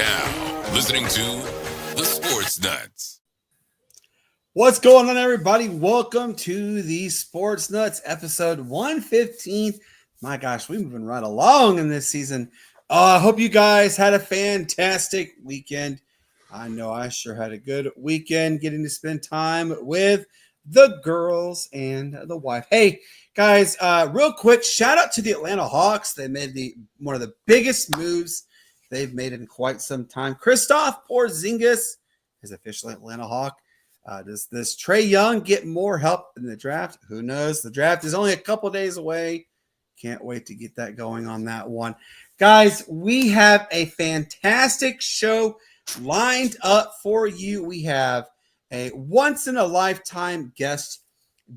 now listening to the Sports Nuts. What's going on, everybody? Welcome to the Sports Nuts, episode 115. My gosh, we're moving right along in this season. I hope you guys had a fantastic weekend. I know I sure had a good weekend getting to spend time with the girls and the wife. Hey, guys, real quick, shout out to the Atlanta Hawks. They made one of the biggest moves they've made in quite some time. Kristaps Porzingis is officially Atlanta Hawk. Does Trae Young get more help in the draft? Who knows? The draft is only a couple days away. Can't wait to get that going on that one. Guys, we have a fantastic show lined up for you. We have a once-in-a-lifetime guest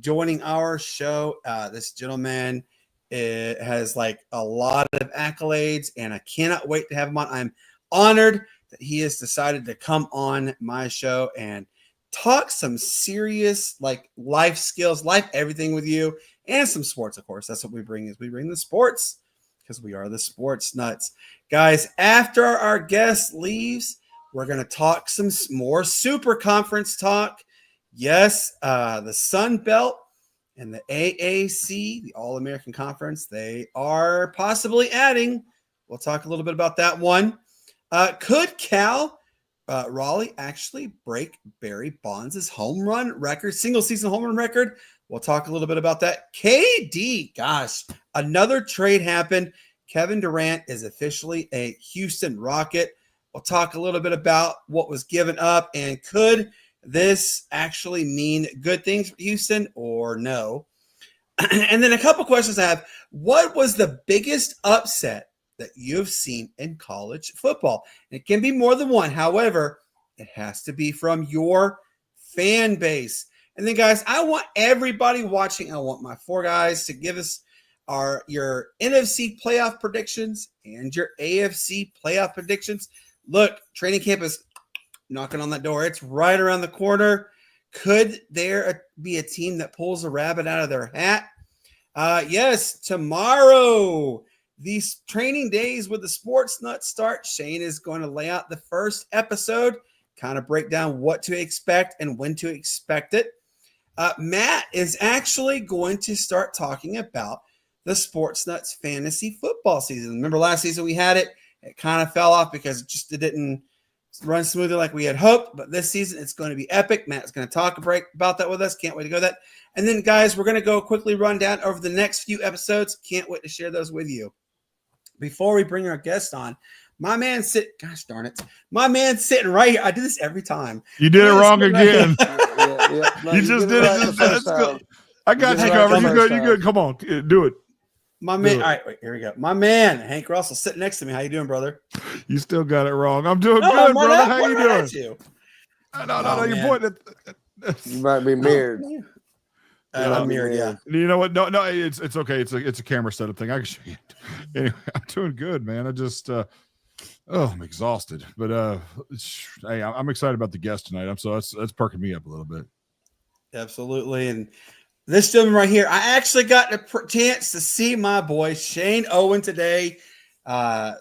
joining our show. This gentleman has like a lot of accolades, and I cannot wait to have him on. I'm honored that he has decided to come on my show and talk some serious like life skills, life everything with you, and some sports, of course. That's what we bring the sports because we are the Sports Nuts. Guys, after our guest leaves, we're going to talk some more super conference talk. Yes, the Sun Belt and the AAC, the All-American Conference, they are possibly adding. We'll talk a little bit about that one. Could Cal Raleigh actually break Barry Bonds' home run record, single season home run record? We'll talk a little bit about that. KD, gosh, another trade happened. Kevin Durant is officially a Houston Rocket. We'll talk a little bit about what was given up, and could this actually mean good things for Houston or no? And then a couple questions I have. What was the biggest upset that you've seen in college football? It can be more than one. However, it has to be from your fan base. And then, guys, I want everybody watching, I want my four guys to give us your NFC playoff predictions and your AFC playoff predictions. Look, training camp is knocking on that door. It's right around the corner. Could there be a team that pulls a rabbit out of their hat? Yes, tomorrow, these training days with the Sports Nuts start. Shane is going to lay out the first episode, kind of break down what to expect and when to expect it. Matt is actually going to start talking about the Sports Nuts fantasy football season. Remember last season we had it. It kind of fell off because it didn't run smoothly like we had hoped. But this season it's going to be epic. Matt's going to talk about that with us. Can't wait to go that. And then, guys, we're going to go quickly run down over the next few episodes. Can't wait to share those with you. Before we bring our guest on, my man sitting right here. I do this every time. You did it wrong again. No, you just did it. That's good. I got you covered. You good. Come on, do it. My man. All right, wait, here we go. My man, Hank Russell, sitting next to me. How you doing, brother? You still got it wrong. I'm doing good, brother. How you doing? No. You're pointing at. You might be mirrored. I'm mirrored, yeah. You know what? No, it's okay. It's a camera setup thing. I can show you. Anyway, I'm doing good, man. I just I'm exhausted, but hey, I'm excited about the guest tonight. That's perking me up a little bit. Absolutely. And this gentleman right here, I actually got a chance to see my boy Shane Owen today.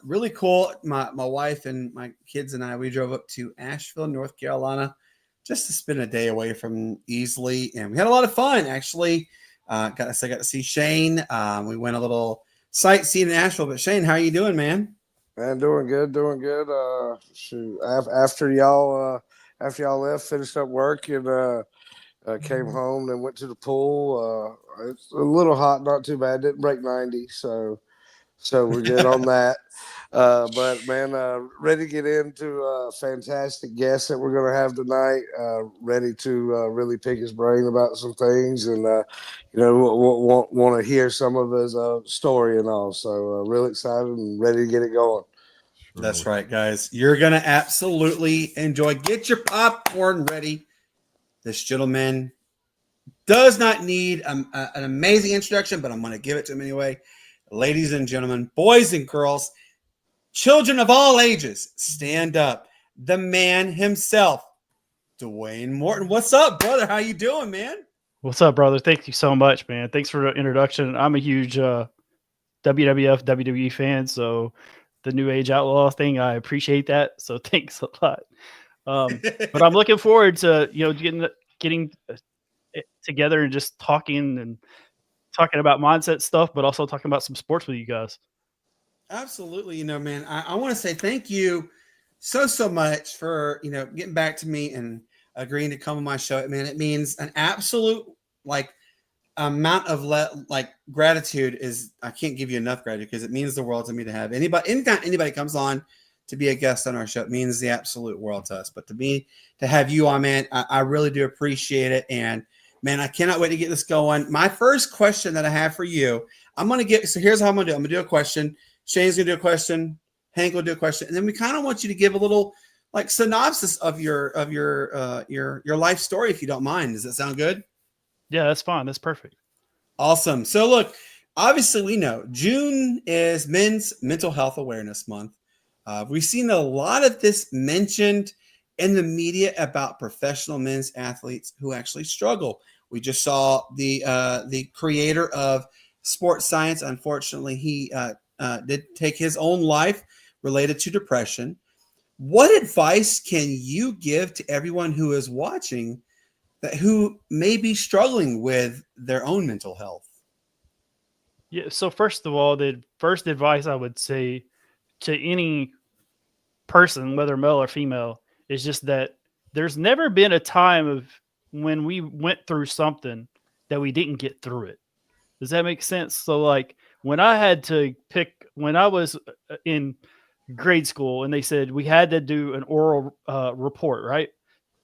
Really cool. My wife and my kids and I, we drove up to Asheville, North Carolina, just to spend a day away from Easley, and we had a lot of fun. Actually, got to see Shane. We went a little sightseeing in Asheville. But Shane, how are you doing, man? Man, doing good. Shoot, after y'all left, finished up work, and came home and went to the pool. It's a little hot, not too bad. Didn't break 90, so we're good on that. But man, ready to get into a fantastic guest that we're going to have tonight. Ready to really pick his brain about some things, and want to hear some of his story and all. So really excited and ready to get it going. That's right, guys. You're going to absolutely enjoy. Get your popcorn ready. This gentleman does not need an amazing introduction, but I'm going to give it to him anyway. Ladies and gentlemen, boys and girls, children of all ages, stand up. The man himself, Dwayne Morton. What's up, brother? How you doing, man? What's up, brother? Thank you so much, man. Thanks for the introduction. I'm a huge WWF, WWE fan, so the New Age Outlaw thing. I appreciate that. So thanks a lot. But I'm looking forward to, getting together and just talking about mindset stuff, but also talking about some sports with you guys. Absolutely. Man, I want to say thank you so much for, getting back to me and agreeing to come on my show. Man, it means an absolute amount of gratitude. I can't give you enough gratitude because it means the world to me to have anytime anybody comes on to be a guest on our show. It means the absolute world to us. But to have you on, man, I really do appreciate it. And man, I cannot wait to get this going. My first question that I have for you, here's how I'm going to do. I'm going to do a question. Shane's going to do a question. Hank will do a question. And then we kind of want you to give a little synopsis of your life story, if you don't mind. Does that sound good? Yeah, that's fine. That's perfect. Awesome. So look, obviously we know June is Men's Mental Health Awareness Month. We've seen a lot of this mentioned in the media about professional men's athletes who actually struggle. We just saw the creator of sports science. Unfortunately, he did take his own life related to depression. What advice can you give to everyone who is watching who may be struggling with their own mental health? Yeah. So first of all, the first advice I would say to any person, whether male or female, is just that there's never been a time of when we went through something that we didn't get through it. Does that make sense? So when I had to pick, when I was in grade school and they said we had to do an oral report, right?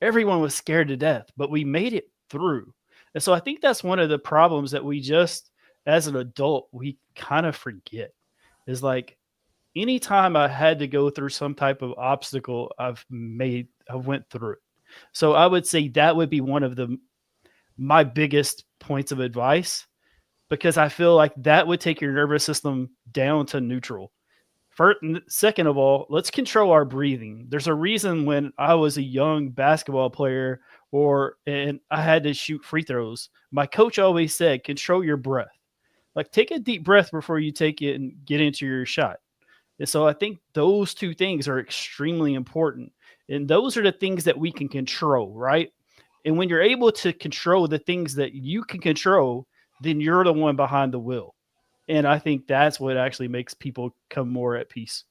Everyone was scared to death, but we made it through. And so I think that's one of the problems that we just, as an adult, we kind of forget is anytime I had to go through some type of obstacle, I went through it. So I would say that would be one of my biggest points of advice, because I feel like that would take your nervous system down to neutral. Second of all, let's control our breathing. There's a reason when I was a young basketball player and I had to shoot free throws, my coach always said, control your breath. Take a deep breath before you take it and get into your shot. And so I think those two things are extremely important. And those are the things that we can control, right? And when you're able to control the things that you can control, then you're the one behind the wheel. And I think that's what actually makes people come more at peace.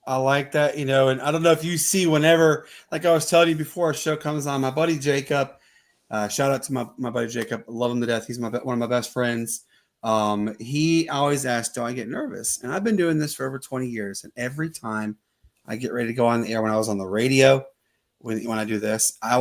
I like that, and I don't know if you see whenever, like I was telling you before our show comes on, my buddy Jacob, shout out to my buddy Jacob. I love him to death. He's one of my best friends. He always asks, do I get nervous? And I've been doing this for over 20 years. And every time I get ready to go on the air, when I was on the radio, when I do this, I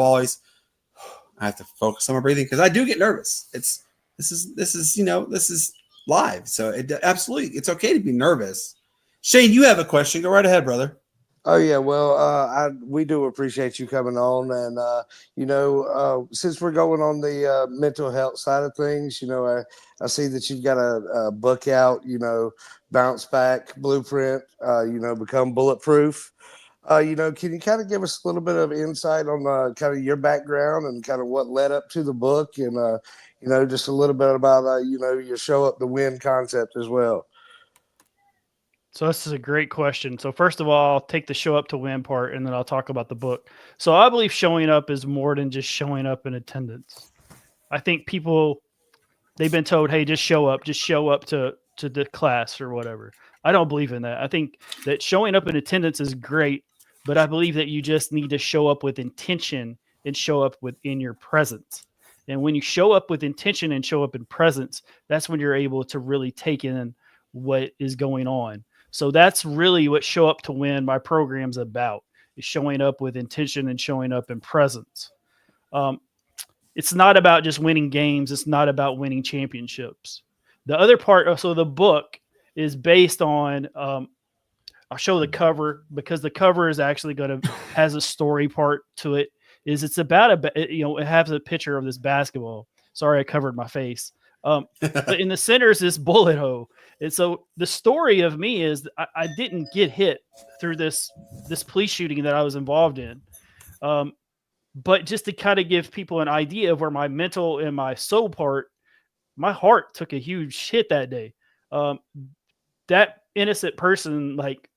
have to focus on my breathing because I do get nervous. This is live. So absolutely, it's okay to be nervous. Shane, you have a question. Go right ahead, brother. Oh yeah, well, we do appreciate you coming on, and since we're going on the mental health side of things, I see that you've got a book out, Bounce Back Blueprint, Become Bulletproof. Can you kind of give us a little bit of insight on kind of your background and kind of what led up to the book, and just a little bit about your show up to win concept as well? So this is a great question. So first of all, I'll take the show up to win part, and then I'll talk about the book. So I believe showing up is more than just showing up in attendance. I think people, they've been told, hey, just show up to the class or whatever. I don't believe in that. I think that showing up in attendance is great, but I believe that you just need to show up with intention and show up within your presence. And when you show up with intention and show up in presence, that's when you're able to really take in what is going on. So that's really what Show Up to Win, my program's about, is showing up with intention and showing up in presence. It's not about just winning games. It's not about winning championships. The other part, so the book is based on, I'll show the cover because the cover is actually has a story part to it. It's about it has a picture of this basketball. Sorry, I covered my face. But in the center is this bullet hole. And so the story of me is I didn't get hit through this police shooting that I was involved in. But just to kind of give people an idea of where my mental and my soul part, my heart took a huge hit that day. That innocent person like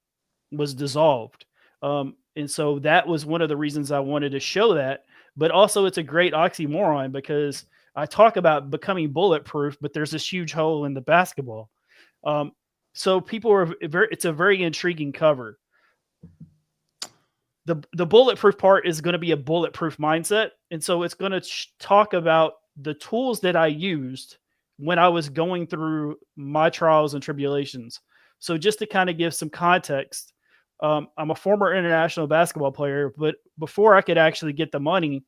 was dissolved. And so that was one of the reasons I wanted to show that. But also, it's a great oxymoron because I talk about becoming bulletproof, but there's this huge hole in the basketball. So people are it's a very intriguing cover. The bulletproof part is going to be a bulletproof mindset. And so it's going to talk about the tools that I used when I was going through my trials and tribulations. So just to kind of give some context, I'm a former international basketball player, but before I could actually get the money,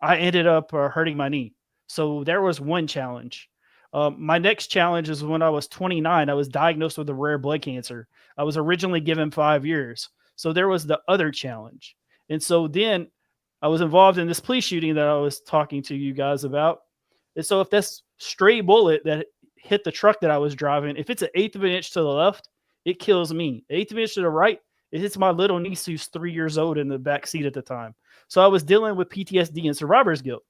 I ended up hurting my knee. So there was one challenge. My next challenge is when I was 29, I was diagnosed with a rare blood cancer. I was originally given 5 years. So there was the other challenge. And so then I was involved in this police shooting that I was talking to you guys about. And so if this stray bullet that hit the truck that I was driving, if it's an eighth of an inch to the left, it kills me. Eighth of an inch to the right, it hits my little niece who's 3 years old in the back seat at the time. So I was dealing with PTSD and survivor's guilt.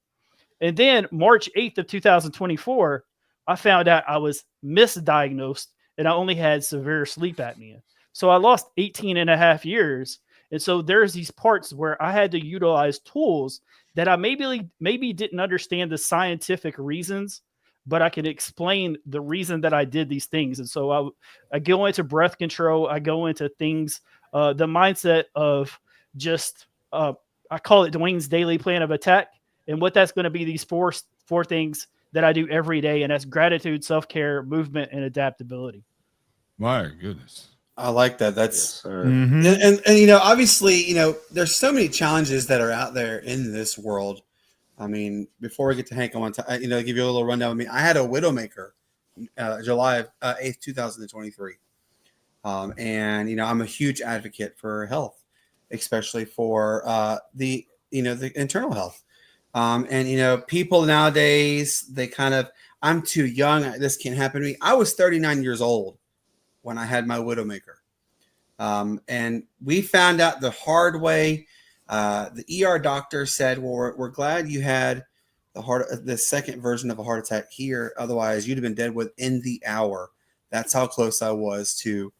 And then March 8th of 2024, I found out I was misdiagnosed and I only had severe sleep apnea. So I lost 18 and a half years. And so there's these parts where I had to utilize tools that I maybe didn't understand the scientific reasons, but I can explain the reason that I did these things. And so I go into breath control. I go into things, the mindset of just, I call it Dwayne's daily plan of attack. And what that's going to be these four things that I do every day. And that's gratitude, self-care, movement, and adaptability. My goodness. I like that. That's Mhm. and you know, obviously, you know, there's so many challenges that are out there in this world. I mean, before we get to Hank, I want to give you a little rundown. I mean, I had a widowmaker, July 8th, 2023, and you know, I'm a huge advocate for health, especially for the internal health. And you know, people nowadays, they kind of, I'm too young. This can't happen to me. I was 39 years old when I had my widowmaker. And we found out the hard way. The ER doctor said, well, we're glad you had the second version of a heart attack here. Otherwise, you'd have been dead within the hour. That's how close I was to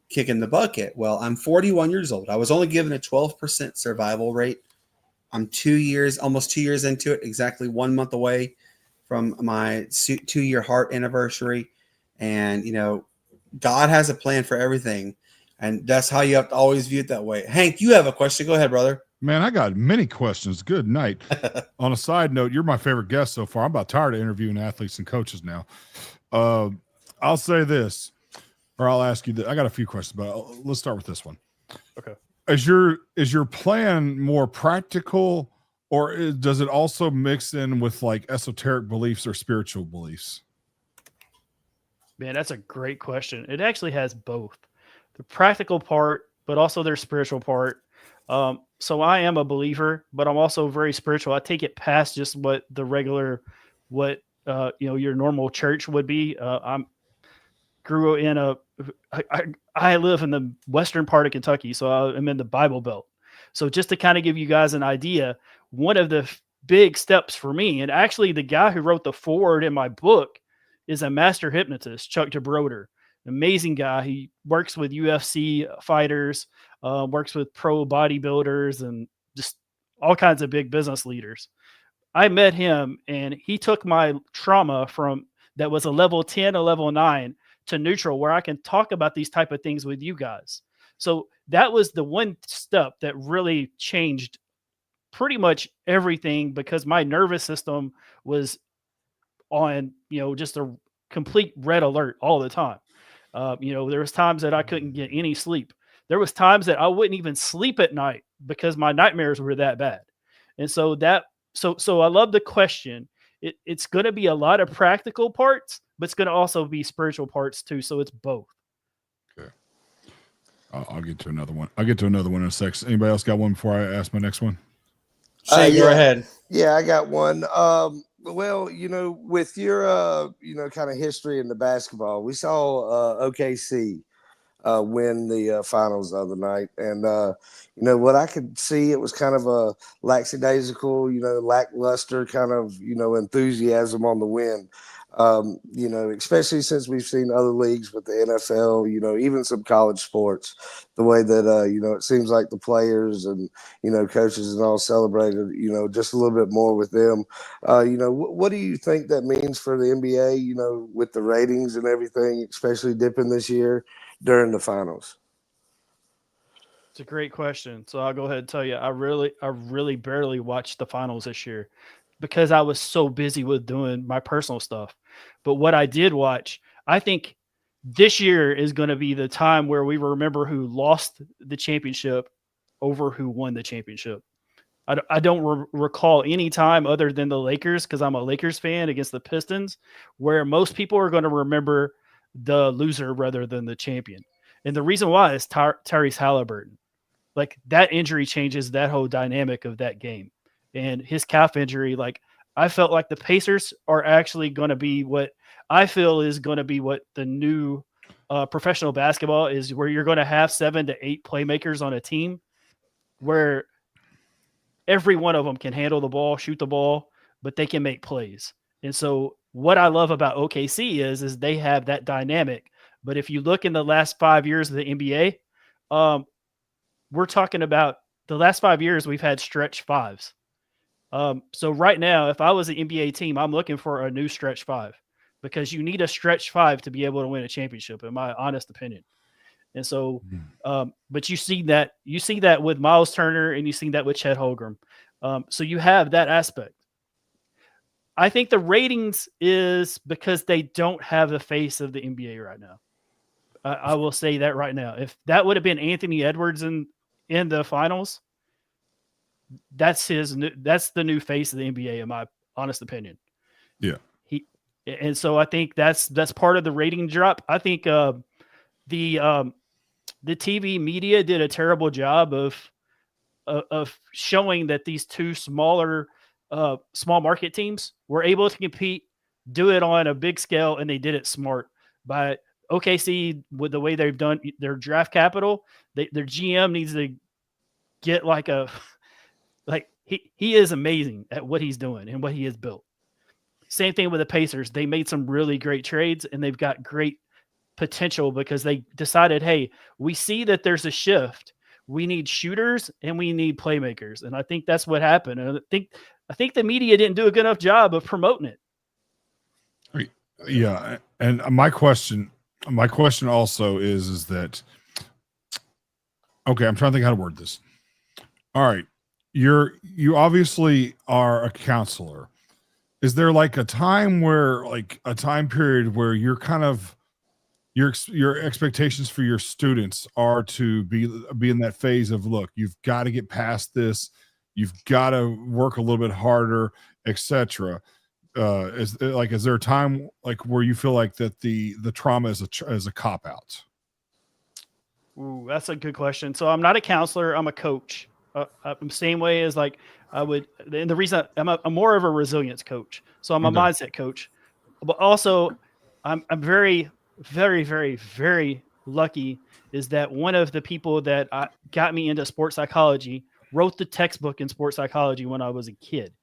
kicking the bucket. Well, I'm 41 years old. I was only given a 12% survival rate. I'm almost 2 years into it, exactly 1 month away from my 2-year heart anniversary. And, you know, God has a plan for everything. And that's how you have to always view it that way. Hank, you have a question. Go ahead, brother. Man, I got many questions. Good night. On a side note, you're my favorite guest so far. I'm about tired of interviewing athletes and coaches now. I'll say this, or I'll ask you that. I got a few questions, but let's start with this one. Okay. Is your plan more practical, or does it also mix in with like esoteric beliefs or spiritual beliefs? Man, that's a great question. It actually has both. The practical part, but also their spiritual part. So I am a believer, but I'm also very spiritual. I take it past just what the regular, your normal church would be. I live in the western part of Kentucky, so I'm in the Bible Belt. So just to kind of give you guys an idea, one of the big steps for me, and actually the guy who wrote the foreword in my book is a master hypnotist, Chuck DeBroder. Amazing guy. He works with UFC fighters, works with pro bodybuilders, and just all kinds of big business leaders. I met him, and he took my trauma from that was a level 10, a level 9 to neutral, where I can talk about these type of things with you guys. So that was the one step that really changed pretty much everything, because my nervous system was on, just a complete red alert all the time. There was times that I couldn't get any sleep. There was times that I wouldn't even sleep at night because my nightmares were that bad. And so so I love the question. It's going to be a lot of practical parts, but it's going to also be spiritual parts too. So it's both. Okay. I'll get to another one. I'll get to another one in a sec. Anybody else got one before I ask my next one? Shane, go ahead. Yeah, I got one. Well, with your, kind of history in the basketball, we saw OKC win the finals the other night. And, what I could see, it was kind of a lackadaisical, lackluster kind of, enthusiasm on the win. Especially since we've seen other leagues with the NFL, even some college sports, the way that, it seems like the players and, coaches and all celebrated, just a little bit more with them. What do you think that means for the NBA, with the ratings and everything, especially dipping this year during the finals? It's a great question. So I'll go ahead and tell you, I really barely watched the finals this year because I was so busy with doing my personal stuff. But what I did watch, I think this year is going to be the time where we remember who lost the championship over who won the championship. I don't recall any time other than the Lakers, because I'm a Lakers fan, against the Pistons, where most people are going to remember the loser rather than the champion. And the reason why is Tyrese Halliburton. Like, that injury changes that whole dynamic of that game. And his calf injury, like, I felt like the Pacers are actually going to be what I feel is going to be what the new professional basketball is, where you're going to have 7 to 8 playmakers on a team where every one of them can handle the ball, shoot the ball, but they can make plays. And so what I love about OKC is they have that dynamic. But if you look in the last 5 years of the NBA, we're talking about the last 5 years we've had stretch fives. So right now, if I was an NBA team, I'm looking for a new stretch five, because you need a stretch five to be able to win a championship, in my honest opinion. And so, but you see that with Miles Turner, and you see that with Chet Holmgren. So you have that aspect. I think the ratings is because they don't have the face of the NBA right now. I will say that right now. If that would have been Anthony Edwards in the finals, that's the new face of the NBA, in my honest opinion. Yeah. And so I think that's part of the rating drop. I think the TV media did a terrible job of showing that these two small market teams were able to compete, do it on a big scale, and they did it smart. By OKC, with the way they've done their draft capital, their GM needs to get he is amazing at what he's doing and what he has built. Same thing with the Pacers. They made some really great trades, and they've got great potential because they decided, hey, we see that there's a shift. We need shooters and we need playmakers. And I think that's what happened. And I think the media didn't do a good enough job of promoting it. Yeah. And my question also is that, okay, I'm trying to think how to word this. All right. You obviously are a counselor. Is there like a time period where you're kind of, your expectations for your students are to be in that phase of, look, you've got to get past this, you've got to work a little bit harder, etc. Is there a time like where you feel like that the trauma is a cop out? Ooh, that's a good question. So I'm not a counselor, I'm a coach. I'm the same way as like I would, and the reason I'm more of a resilience coach. So I'm a mindset coach, but also I'm very, very, very, very lucky is that one of the people that got me into sports psychology wrote the textbook in sports psychology when I was a kid.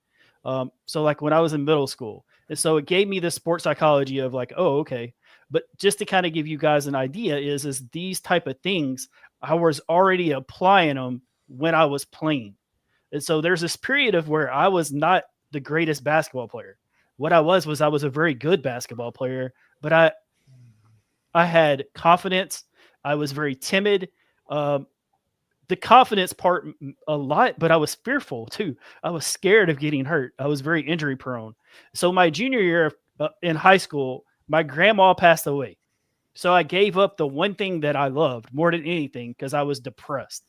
So like when I was in middle school. And so it gave me this sports psychology of like, oh, okay. But just to kind of give you guys an idea is these type of things, I was already applying them when I was playing. And so there's this period of where I was not the greatest basketball player. What I was a very good basketball player, but I had confidence. I was very timid. The confidence part a lot, but I was fearful too. I was scared of getting hurt. I was very injury prone. So my junior year in high school, my grandma passed away. So I gave up the one thing that I loved more than anything because I was depressed.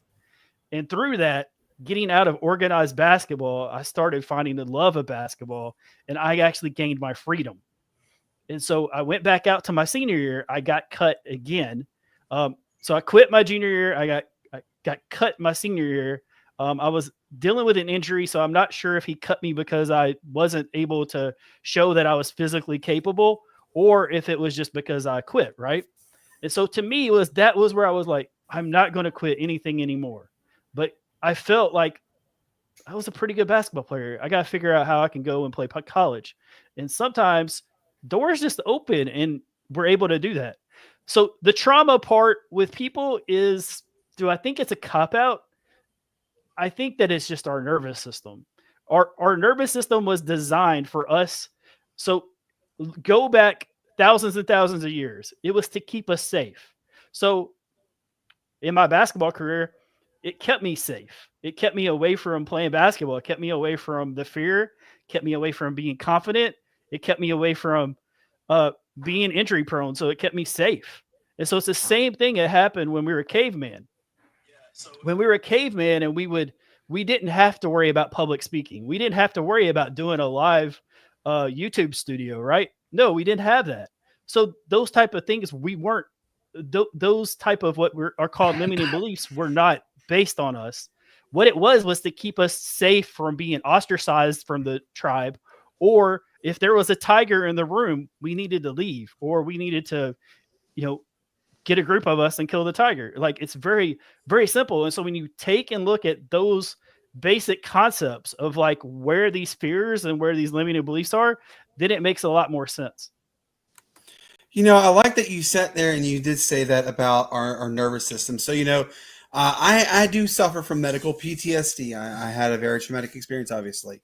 And through that, getting out of organized basketball, I started finding the love of basketball, and I actually gained my freedom. And so I went back out to my senior year. I got cut again. So I quit my junior year. I got cut my senior year. I was dealing with an injury, so I'm not sure if he cut me because I wasn't able to show that I was physically capable, or if it was just because I quit, right? And so to me, that was where I was like, I'm not going to quit anything anymore. But I felt like I was a pretty good basketball player. I got to figure out how I can go and play college. And sometimes doors just open and we're able to do that. So the trauma part with people is, do I think it's a cop out? I think that it's just our nervous system. Our nervous system was designed for us. So go back thousands and thousands of years. It was to keep us safe. So in my basketball career, it kept me safe. It kept me away from playing basketball. It kept me away from the fear, kept me away from being confident. It kept me away from being injury prone. So it kept me safe. And so it's the same thing that happened when we were cavemen. When we were a caveman and we didn't have to worry about public speaking. We didn't have to worry about doing a live YouTube studio, right? No, we didn't have that. So those type of things, we weren't, those type of what are called limiting beliefs were not based on us. What it was to keep us safe from being ostracized from the tribe, or if there was a tiger in the room, we needed to leave, or we needed to, get a group of us and kill the tiger. Like, it's very, very simple. And so when you take and look at those basic concepts of like where these fears and where these limiting beliefs are, then it makes a lot more sense. I like that you sat there and you did say that about our nervous system. So, I do suffer from medical PTSD. I had a very traumatic experience, obviously.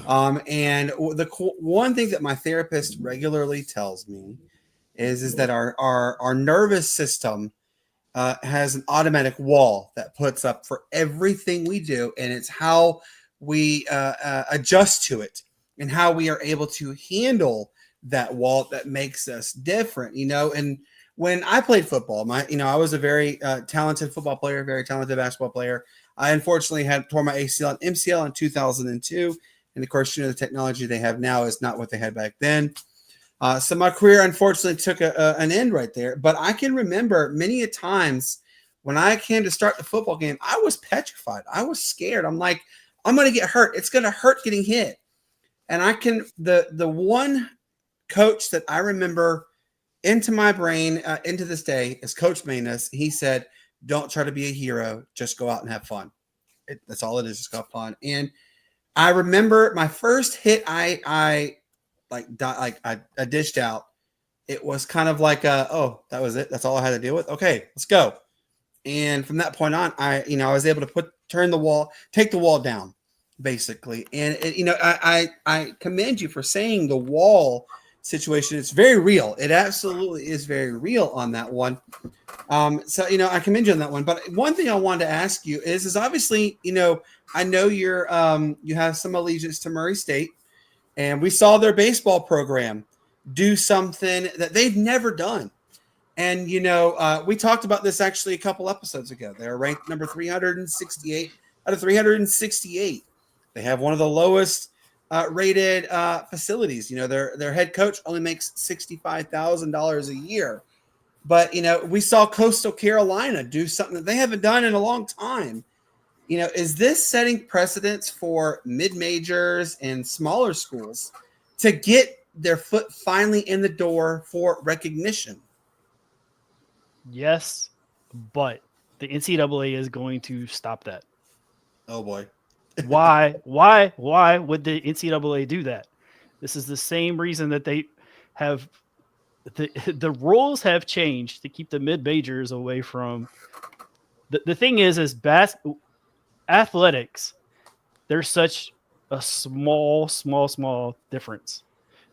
And one thing that my therapist regularly tells me is that our nervous system has an automatic wall that puts up for everything we do, and it's how we adjust to it and how we are able to handle that wall that makes us different. And when I played football, I was a very talented football player, very talented basketball player. I unfortunately had tore my ACL and MCL in 2002, and of course, the technology they have now is not what they had back then. So my career, unfortunately, took an end right there. But I can remember many a times when I came to start the football game, I was petrified. I was scared. I'm like, I'm going to get hurt. It's going to hurt getting hit. And the one coach that I remember into my brain, into this day, is Coach Manus. He said, don't try to be a hero. Just go out and have fun. That's all it is. Just go have fun. And I remember my first hit, I dished out. It was kind of like, that was it. That's all I had to deal with. Okay, let's go. And from that point on, I was able to take the wall down, basically. And I commend you for saying the wall situation. It's very real. It absolutely is very real on that one. So I commend you on that one. But one thing I wanted to ask you is obviously, I know you have some allegiance to Murray State. And we saw their baseball program do something that they've never done. And, we talked about this actually a couple episodes ago. They're ranked number 368 out of 368. They have one of the lowest rated facilities. Their head coach only makes $65,000 a year. But, we saw Coastal Carolina do something that they haven't done in a long time. Is this setting precedents for mid-majors and smaller schools to get their foot finally in the door for recognition? Yes, but the NCAA is going to stop that. Oh boy. Why would the NCAA do that? This is the same reason that they have the rules have changed to keep the mid-majors away from the thing is athletics, there's such a small difference.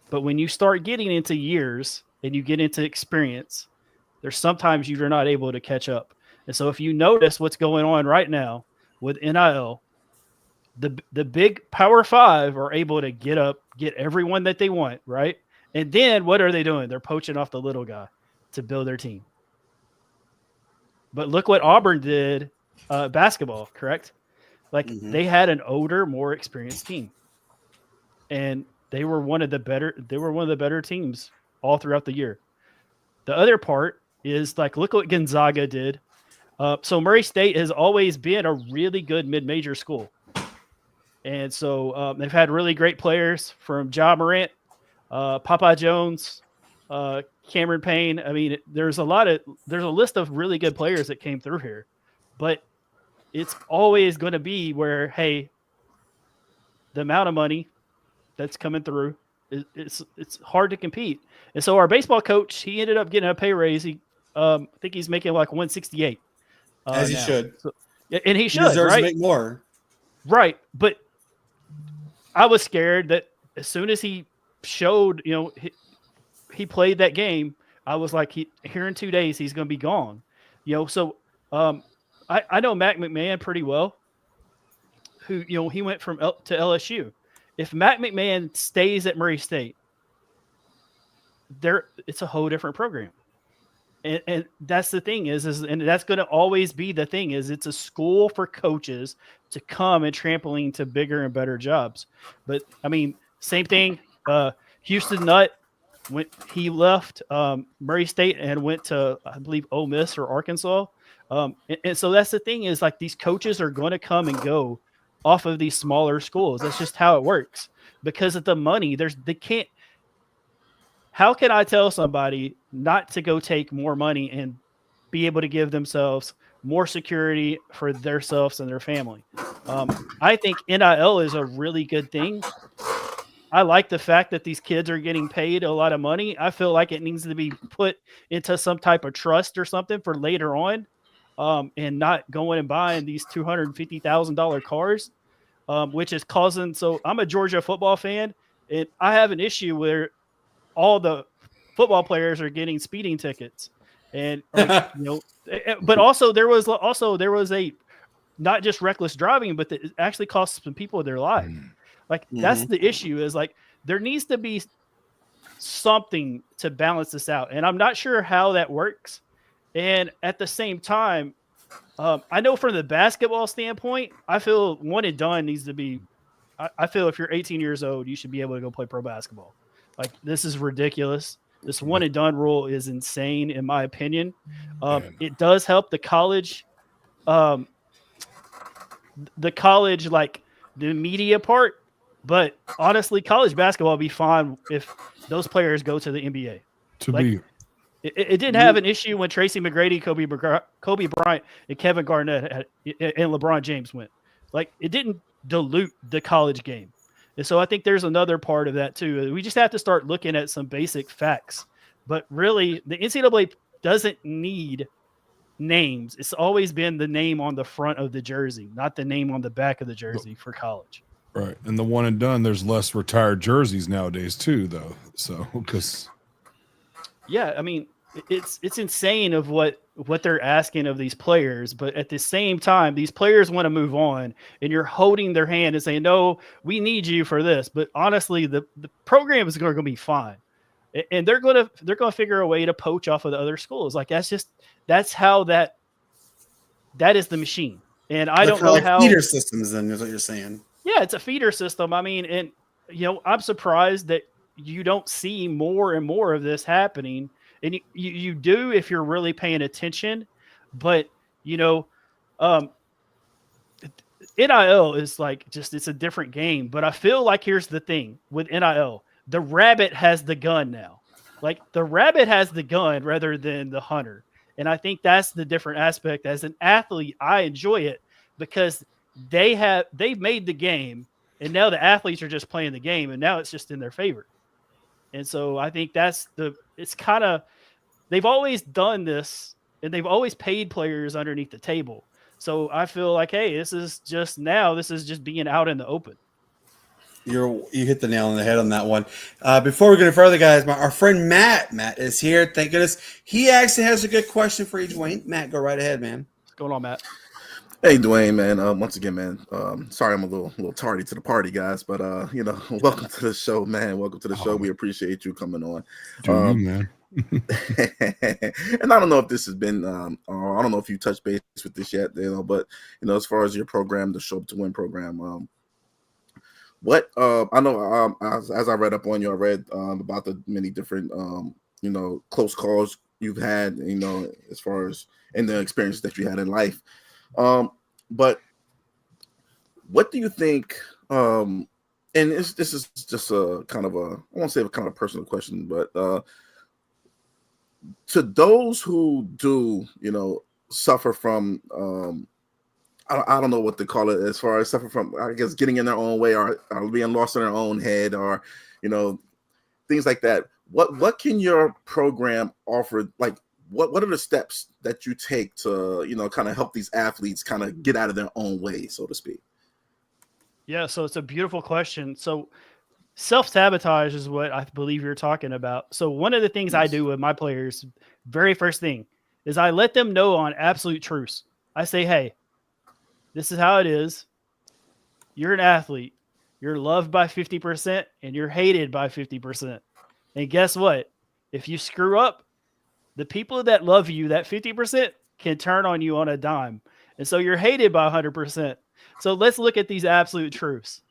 But when you start getting into years and you get into experience, there's sometimes you're not able to catch up. And so if you notice what's going on right now with NIL, the big Power Five are able to get everyone that they want, right? And then what are they doing? They're poaching off the little guy to build their team. But look what Auburn did basketball, correct? Like they had an older, more experienced team, and they were one of the better teams all throughout the year. The other part is like, look what Gonzaga did. So Murray State has always been a really good mid-major school. And so they've had really great players from Ja Morant, Papa Jones, Cameron Payne. I mean, there's a list of really good players that came through here, but it's always going to be where, hey, the amount of money that's coming through It's hard to compete. And so our baseball coach, he ended up getting a pay raise. I think he's making like 168. As he now. should. So, and he He should, deserves right? to make more. Right. But I was scared that as soon as he showed, he played that game, I was like, here in 2 days, he's going to be gone. So I know Mac McMahon pretty well, who, he went to LSU. If Mac McMahon stays at Murray State, it's a whole different program. And that's the thing and that's going to always be the thing is it's a school for coaches to come and trampoline to bigger and better jobs. But I mean, same thing. Houston Nutt, when he left Murray State and went to, I believe, Ole Miss or Arkansas. And so that's the thing is like these coaches are going to come and go off of these smaller schools. That's just how it works because of the money. They can't. How can I tell somebody not to go take more money and be able to give themselves more security for themselves and their family? I think NIL is a really good thing. I like the fact that these kids are getting paid a lot of money. I feel like it needs to be put into some type of trust or something for later on, and not going and buying these $250,000 cars, which is causing. So I'm a Georgia football fan, and I have an issue where all the football players are getting speeding tickets, and but also there was a not just reckless driving, but it actually cost some people their life. Like that's the issue is like there needs to be something to balance this out, and I'm not sure how that works. And at the same time, I know from the basketball standpoint, I feel one and done needs to be. I feel if you're 18 years old, you should be able to go play pro basketball. Like this is ridiculous. This one and done rule is insane, in my opinion. It does help the college, like the media part. But honestly, college basketball would be fine if those players go to the NBA. It didn't have an issue when Tracy McGrady, Kobe Bryant, and Kevin Garnett and LeBron James went. Like it didn't dilute the college game. And so I think there's another part of that too. We just have to start looking at some basic facts. But really, the NCAA doesn't need names. It's always been the name on the front of the jersey, not the name on the back of the jersey for college. Right. And the one and done, there's less retired jerseys nowadays too, though. So, because. Yeah, I mean, it's insane of what they're asking of these players, but at the same time, these players want to move on, and you're holding their hand and saying, "No, we need you for this." But honestly, the program is going to be fine, and they're going to figure a way to poach off of the other schools. Like that's how that is the machine. And I don't know how feeder systems. Then is what you're saying. Yeah, it's a feeder system. I mean, and I'm surprised that you don't see more and more of this happening. And you do if you're really paying attention, but NIL is like it's a different game. But I feel like here's the thing with NIL: the rabbit has the gun now. Like the rabbit has the gun rather than the hunter, and I think that's the different aspect. As an athlete, I enjoy it because they've made the game, and now the athletes are just playing the game, and now it's just in their favor. And so I think it's kind of, they've always done this and they've always paid players underneath the table. So I feel like, hey, this is just being out in the open. You hit the nail on the head on that one. Before we go any further, guys, our friend Matt is here. Thank goodness. He actually has a good question for you, Dwayne. Matt, go right ahead, man. What's going on, Matt? Hey, Dwayne, man. Once again, man. Sorry, I'm a little tardy to the party, guys. But welcome to the show, man. Welcome to the show. We appreciate you coming on. Man. And I don't know if this has been, I don't know if you touched base with this yet, but as far as your program, the Show Up to Win program, what I know, as I read up on you, I read about the many different, close calls you've had, as far as in the experiences that you had in life. But what do you think? And this is just a kind of I won't say a kind of personal question, but to those who do, suffer from, I don't know what to call it, as far as suffer from, I guess, getting in their own way or being lost in their own head, or things like that. What can your program offer? Like, what are the steps that you take to, kind of help these athletes kind of get out of their own way, so to speak? Yeah, so it's a beautiful question. So self-sabotage is what I believe you're talking about. So one of the things I Yes. do with my players, very first thing, is I let them know on absolute truths. I say, hey, this is how it is. You're an athlete. You're loved by 50% and you're hated by 50%. And guess what? If you screw up, the people that love you, that 50%, can turn on you on a dime. And so you're hated by 100%. So let's look at these absolute truths.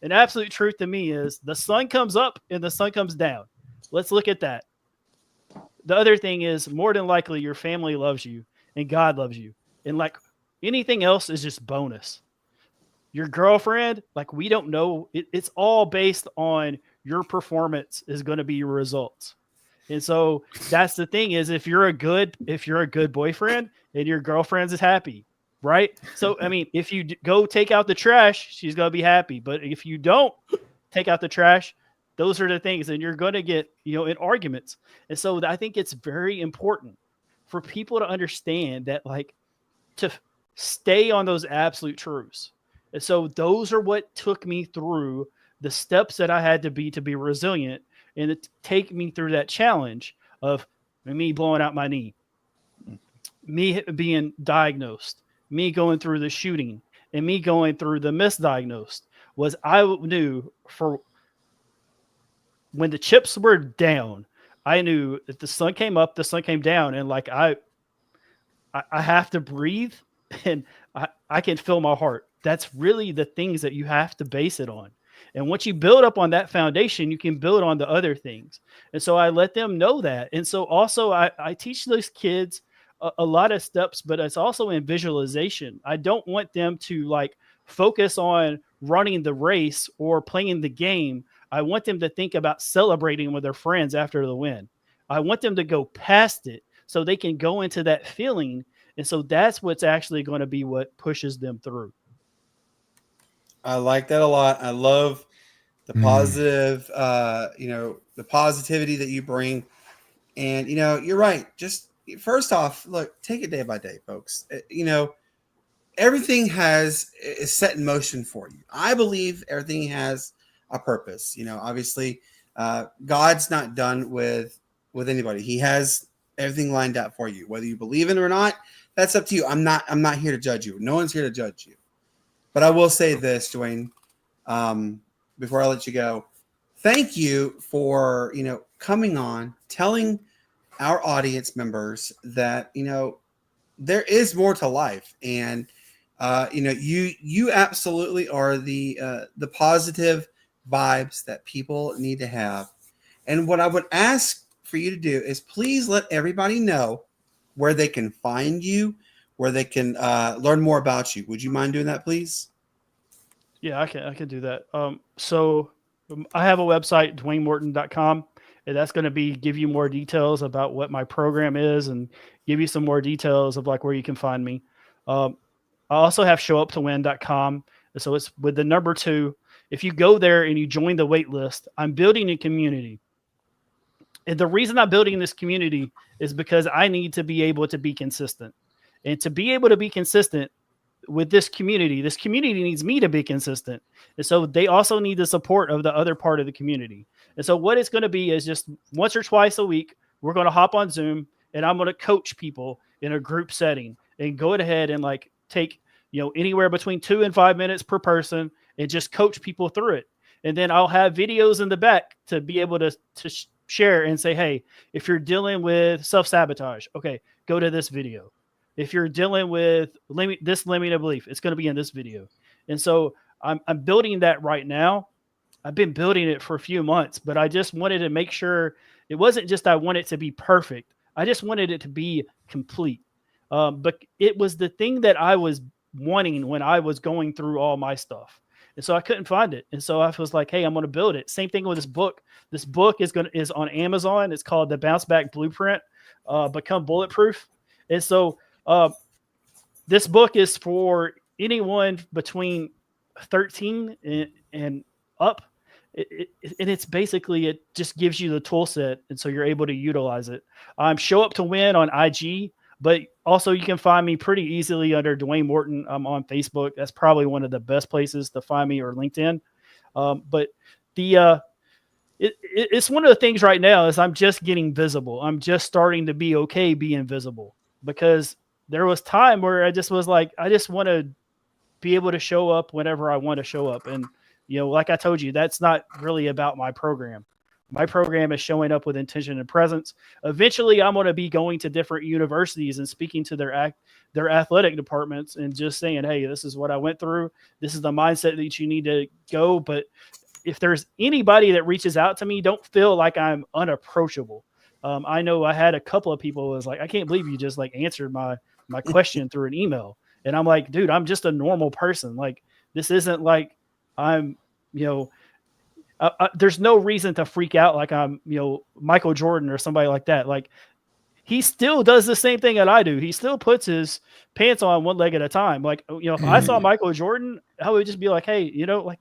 An absolute truth to me is the sun comes up and the sun comes down. Let's look at that. The other thing is, more than likely your family loves you and God loves you. And like anything else is just bonus. Your girlfriend, like we don't know. It's all based on your performance is going to be your results. And so that's the thing is if you're a good boyfriend and your girlfriend's is happy, right? So, I mean, if you go take out the trash, she's going to be happy. But if you don't take out the trash, those are the things, and you're going to get, in arguments. And so I think it's very important for people to understand that, like, to stay on those absolute truths. And so those are what took me through the steps that I had to be resilient and it take me through that challenge of me blowing out my knee, me being diagnosed, me going through the shooting, and me going through the misdiagnosed. Was I knew for when the chips were down, I knew if the sun came up, the sun came down, and like I have to breathe and I can feel my heart. That's really the things that you have to base it on. And once you build up on that foundation, you can build on the other things. And so I let them know that. And so also I teach those kids a lot of steps, but it's also in visualization. I don't want them to like focus on running the race or playing the game. I want them to think about celebrating with their friends after the win. I want them to go past it so they can go into that feeling. And so that's what's actually going to be what pushes them through. I like that a lot. I love the positive, the positivity that you bring. And, you're right. Just first off, look, take it day by day, folks. Everything is set in motion for you. I believe everything has a purpose. Obviously, God's not done with anybody. He has everything lined up for you. Whether you believe in it or not, that's up to you. I'm not here to judge you. No one's here to judge you. But I will say this, Dwayne, before I let you go. Thank you for, coming on, telling our audience members that, there is more to life. And, you absolutely are the positive vibes that people need to have. And what I would ask for you to do is please let everybody know where they can find you, where they can learn more about you. Would you mind doing that, please? Yeah, I can do that. So I have a website, DwayneMorton.com, and that's going to give you more details about what my program is and give you some more details of like where you can find me. I also have showuptowin.com. And so it's with the number 2. If you go there and you join the wait list, I'm building a community. And the reason I'm building this community is because I need to be able to be consistent. And to be able to be consistent with this community needs me to be consistent. And so they also need the support of the other part of the community. And so what it's going to be is just once or twice a week, we're going to hop on Zoom and I'm going to coach people in a group setting and go ahead and like take, anywhere between 2 and 5 minutes per person and just coach people through it. And then I'll have videos in the back to be able to share and say, hey, if you're dealing with self-sabotage, okay, go to this video. If you're dealing with this limiting belief, it's going to be in this video. And so I'm building that right now. I've been building it for a few months, but I just wanted to make sure it wasn't just I want it to be perfect. I just wanted it to be complete. But it was the thing that I was wanting when I was going through all my stuff. And so I couldn't find it. And so I was like, hey, I'm going to build it. Same thing with this book. This book is on Amazon. It's called The Bounce Back Blueprint, Become Bulletproof. And so this book is for anyone between 13 and up. and it's basically, it just gives you the tool set, and so you're able to utilize it. Show Up to Win on IG, but also you can find me pretty easily under Dwayne Morton. I'm on Facebook. That's probably one of the best places to find me, or LinkedIn. But it's one of the things right now is I'm just getting visible. I'm just starting to be okay being visible, because there was time where I just was like, I just want to be able to show up whenever I want to show up. And, like I told you, that's not really about my program. My program is showing up with intention and presence. Eventually, I'm going to be going to different universities and speaking to their athletic departments and just saying, hey, this is what I went through. This is the mindset that you need to go. But if there's anybody that reaches out to me, don't feel like I'm unapproachable. I know I had a couple of people who was like, I can't believe you just like answered my question through an email. And I'm like, dude, I'm just a normal person. Like, this isn't like I'm, there's no reason to freak out like I'm, Michael Jordan or somebody like that. Like, he still does the same thing that I do. He still puts his pants on one leg at a time. Like, if I saw Michael Jordan, I would just be like, hey, like,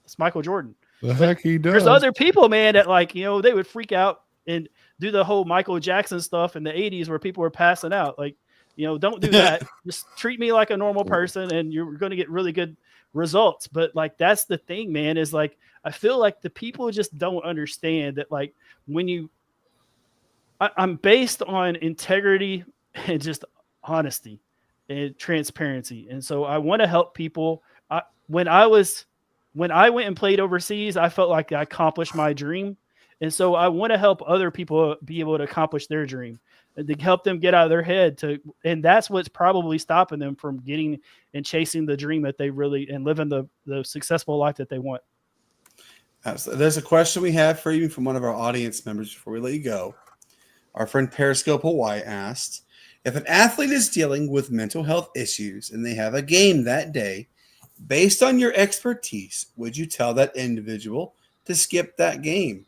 it's Michael Jordan. The heck he does. There's other people, man, that like, they would freak out and do the whole Michael Jackson stuff in the 80s where people were passing out. Like, don't do that. Just treat me like a normal person and you're going to get really good results. But like, that's the thing, man, is like, I feel like the people just don't understand that, like, when I'm based on integrity and just honesty and transparency. And so I want to help people. When I went and played overseas, I felt like I accomplished my dream. And so I want to help other people be able to accomplish their dream, and to help them get out of their head and that's what's probably stopping them from getting and chasing the dream that they really, and living the successful life that they want. Absolutely. There's a question we have for you from one of our audience members before we let you go. Our friend Periscope Hawaii asked, if an athlete is dealing with mental health issues and they have a game that day, based on your expertise, would you tell that individual to skip that game?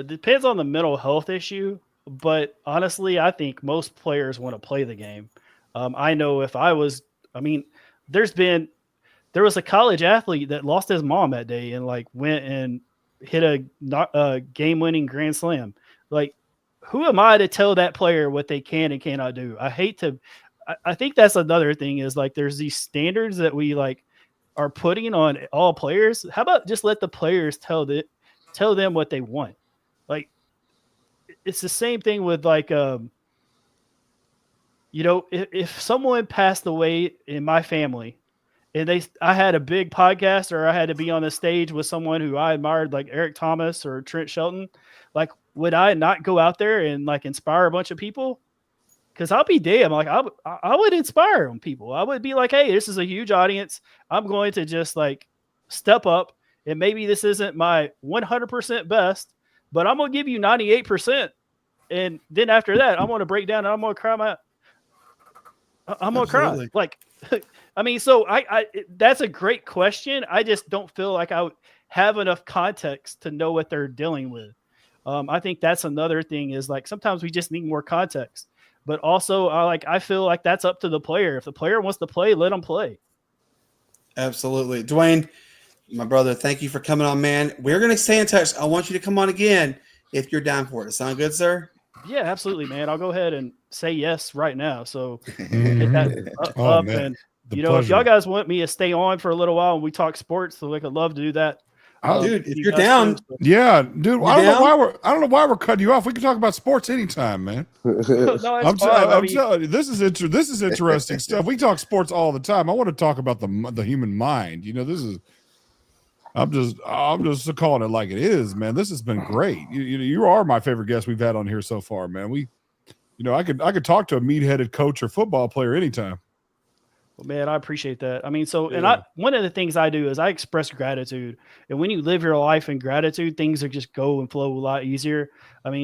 Depends on the mental health issue, but honestly, I think most players want to play the game. I know if I was, there was a college athlete that lost his mom that day and like went and hit a game-winning grand slam. Like, who am I to tell that player what they can and cannot do? I think that's another thing is like, there's these standards that we like are putting on all players. How about just let the players tell them what they want? Like, it's the same thing with like, if someone passed away in my family and I had a big podcast, or I had to be on the stage with someone who I admired, like Eric Thomas or Trent Shelton, like, would I not go out there and like inspire a bunch of people? Because I'll be damn, like, I would inspire people. I would be like, hey, this is a huge audience. I'm going to just like step up, and maybe this isn't my 100% best, but I'm going to give you 98%. And then after that, I'm going to break down and I'm going to cry I'm going to cry. Like, so that's a great question. I just don't feel like I would have enough context to know what they're dealing with. I think that's another thing is like, sometimes we just need more context, but also I feel like that's up to the player. If the player wants to play, let them play. Absolutely. Dwayne, my brother, thank you for coming on, man. We're going to stay in touch. I want you to come on again if you're down for it. Sound good, sir? Yeah, absolutely, man. I'll go ahead and say yes right now. So get that Oh, up. man. And, Pleasure. if y'all guys want me to stay on for a little while and we talk sports, so I'd love to do that. Dude, if you're down. Yeah, dude. I down? don't know why we're cutting you off. We can talk about sports anytime, man. No, it's I'm fine. telling you, this is interesting stuff. We talk sports all the time. I want to talk about the human mind. I'm just calling it like it is, man. This has been great. You are my favorite guest we've had on here so far, man. I could talk to a meat-headed coach or football player anytime. Well, man, I appreciate that. And one of the things I do is I express gratitude. And when you live your life in gratitude, things are just go and flow a lot easier.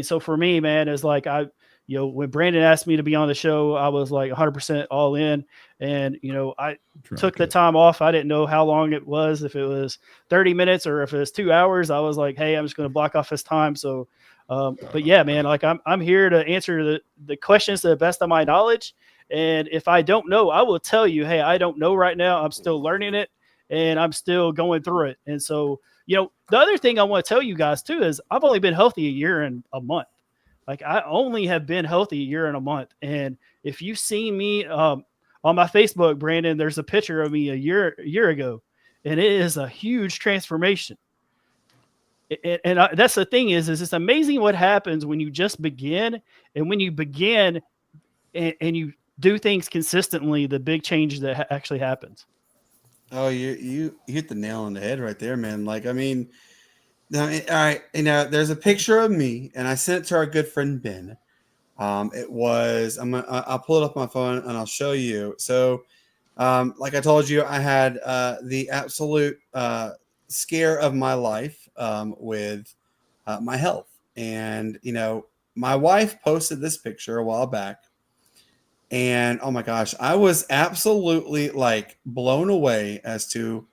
So for me, man, it's like when Brandon asked me to be on the show, I was like 100% all in. And, I took the time off. I didn't know how long it was, if it was 30 minutes or if it was 2 hours. I was like, hey, I'm just going to block off this time. So, but yeah, man, like I'm here to answer the questions to the best of my knowledge. And if I don't know, I will tell you, hey, I don't know right now. I'm still learning it. and I'm still going through it. And so, the other thing I want to tell you guys too is I've only been healthy a year and a month. Like I only have been healthy a year and a month. And if you've seen me on my Facebook, Brandon, there's a picture of me a year ago, and it is a huge transformation. And that's the thing is it's amazing what happens when you just begin, and when you begin and you do things consistently, the big change that actually happens. Oh, you hit the nail on the head right there, man. Like, I mean, all right, there's a picture of me, and I sent it to our good friend Ben. I'll pull it up on my phone and I'll show you. So, like I told you, I had the absolute scare of my life with my health, and my wife posted this picture a while back, and oh my gosh, I was absolutely like blown away as to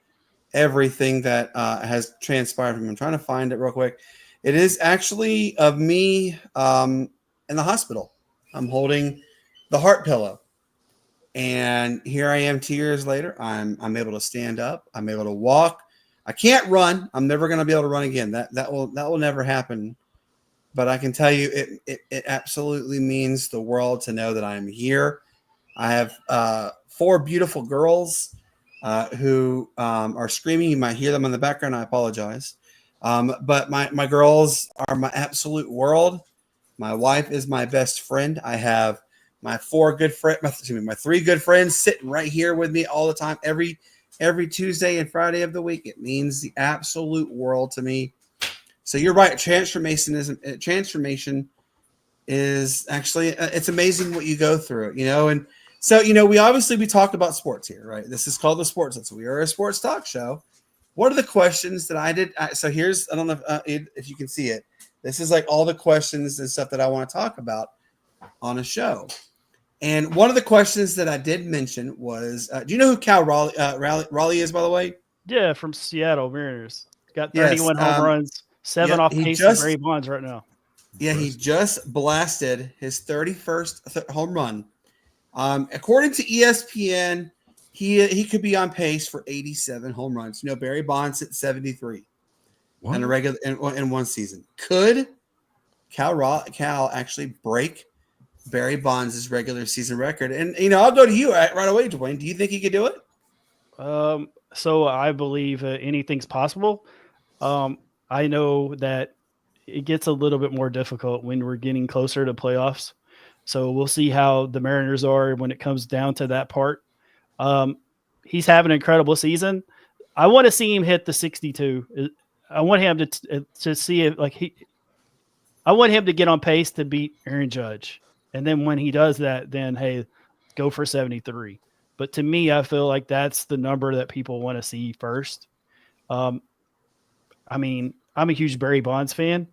everything that has transpired from me. I'm trying to find it real quick. It is actually of me in the hospital. I'm holding the heart pillow, and here I am 2 years later. I'm able to stand up. I'm able to walk. I can't run. I'm never going to be able to run again. That will never happen. But I can tell you, it absolutely means the world to know that I'm here. I have 4 beautiful girls who are screaming. You might hear them in the background. I apologize. But my girls are my absolute world. My wife is my best friend. I have my 3 good friends sitting right here with me all the time, every Tuesday and Friday of the week. It means the absolute world to me. So you're right. Transformation is actually, it's amazing what you go through, and so, we talk about sports here, right? This is called the Sports Nutz. We are a sports talk show. What are the questions that I did? So here's, I don't know if you can see it. This is like all the questions and stuff that I want to talk about on a show. And one of the questions that I did mention was, do you know who Cal Raleigh is, by the way? Yeah, from Seattle Mariners. Got 31 home runs, 7 off pace for Barry Bonds right now. Yeah, he just blasted his 31st home run. According to ESPN, he could be on pace for 87 home runs. Barry Bonds at 73 in a regular in one season. Could Cal actually break Barry Bonds' regular season record? And I'll go to you right away, Dwayne. Do you think he could do it? So I believe anything's possible. I know that it gets a little bit more difficult when we're getting closer to playoffs. So we'll see how the Mariners are when it comes down to that part. He's having an incredible season. I want to see him hit the 62. I want him to see it I want him to get on pace to beat Aaron Judge. And then when he does that, then, hey, go for 73. But to me, I feel like that's the number that people want to see first. I mean, I'm a huge Barry Bonds fan.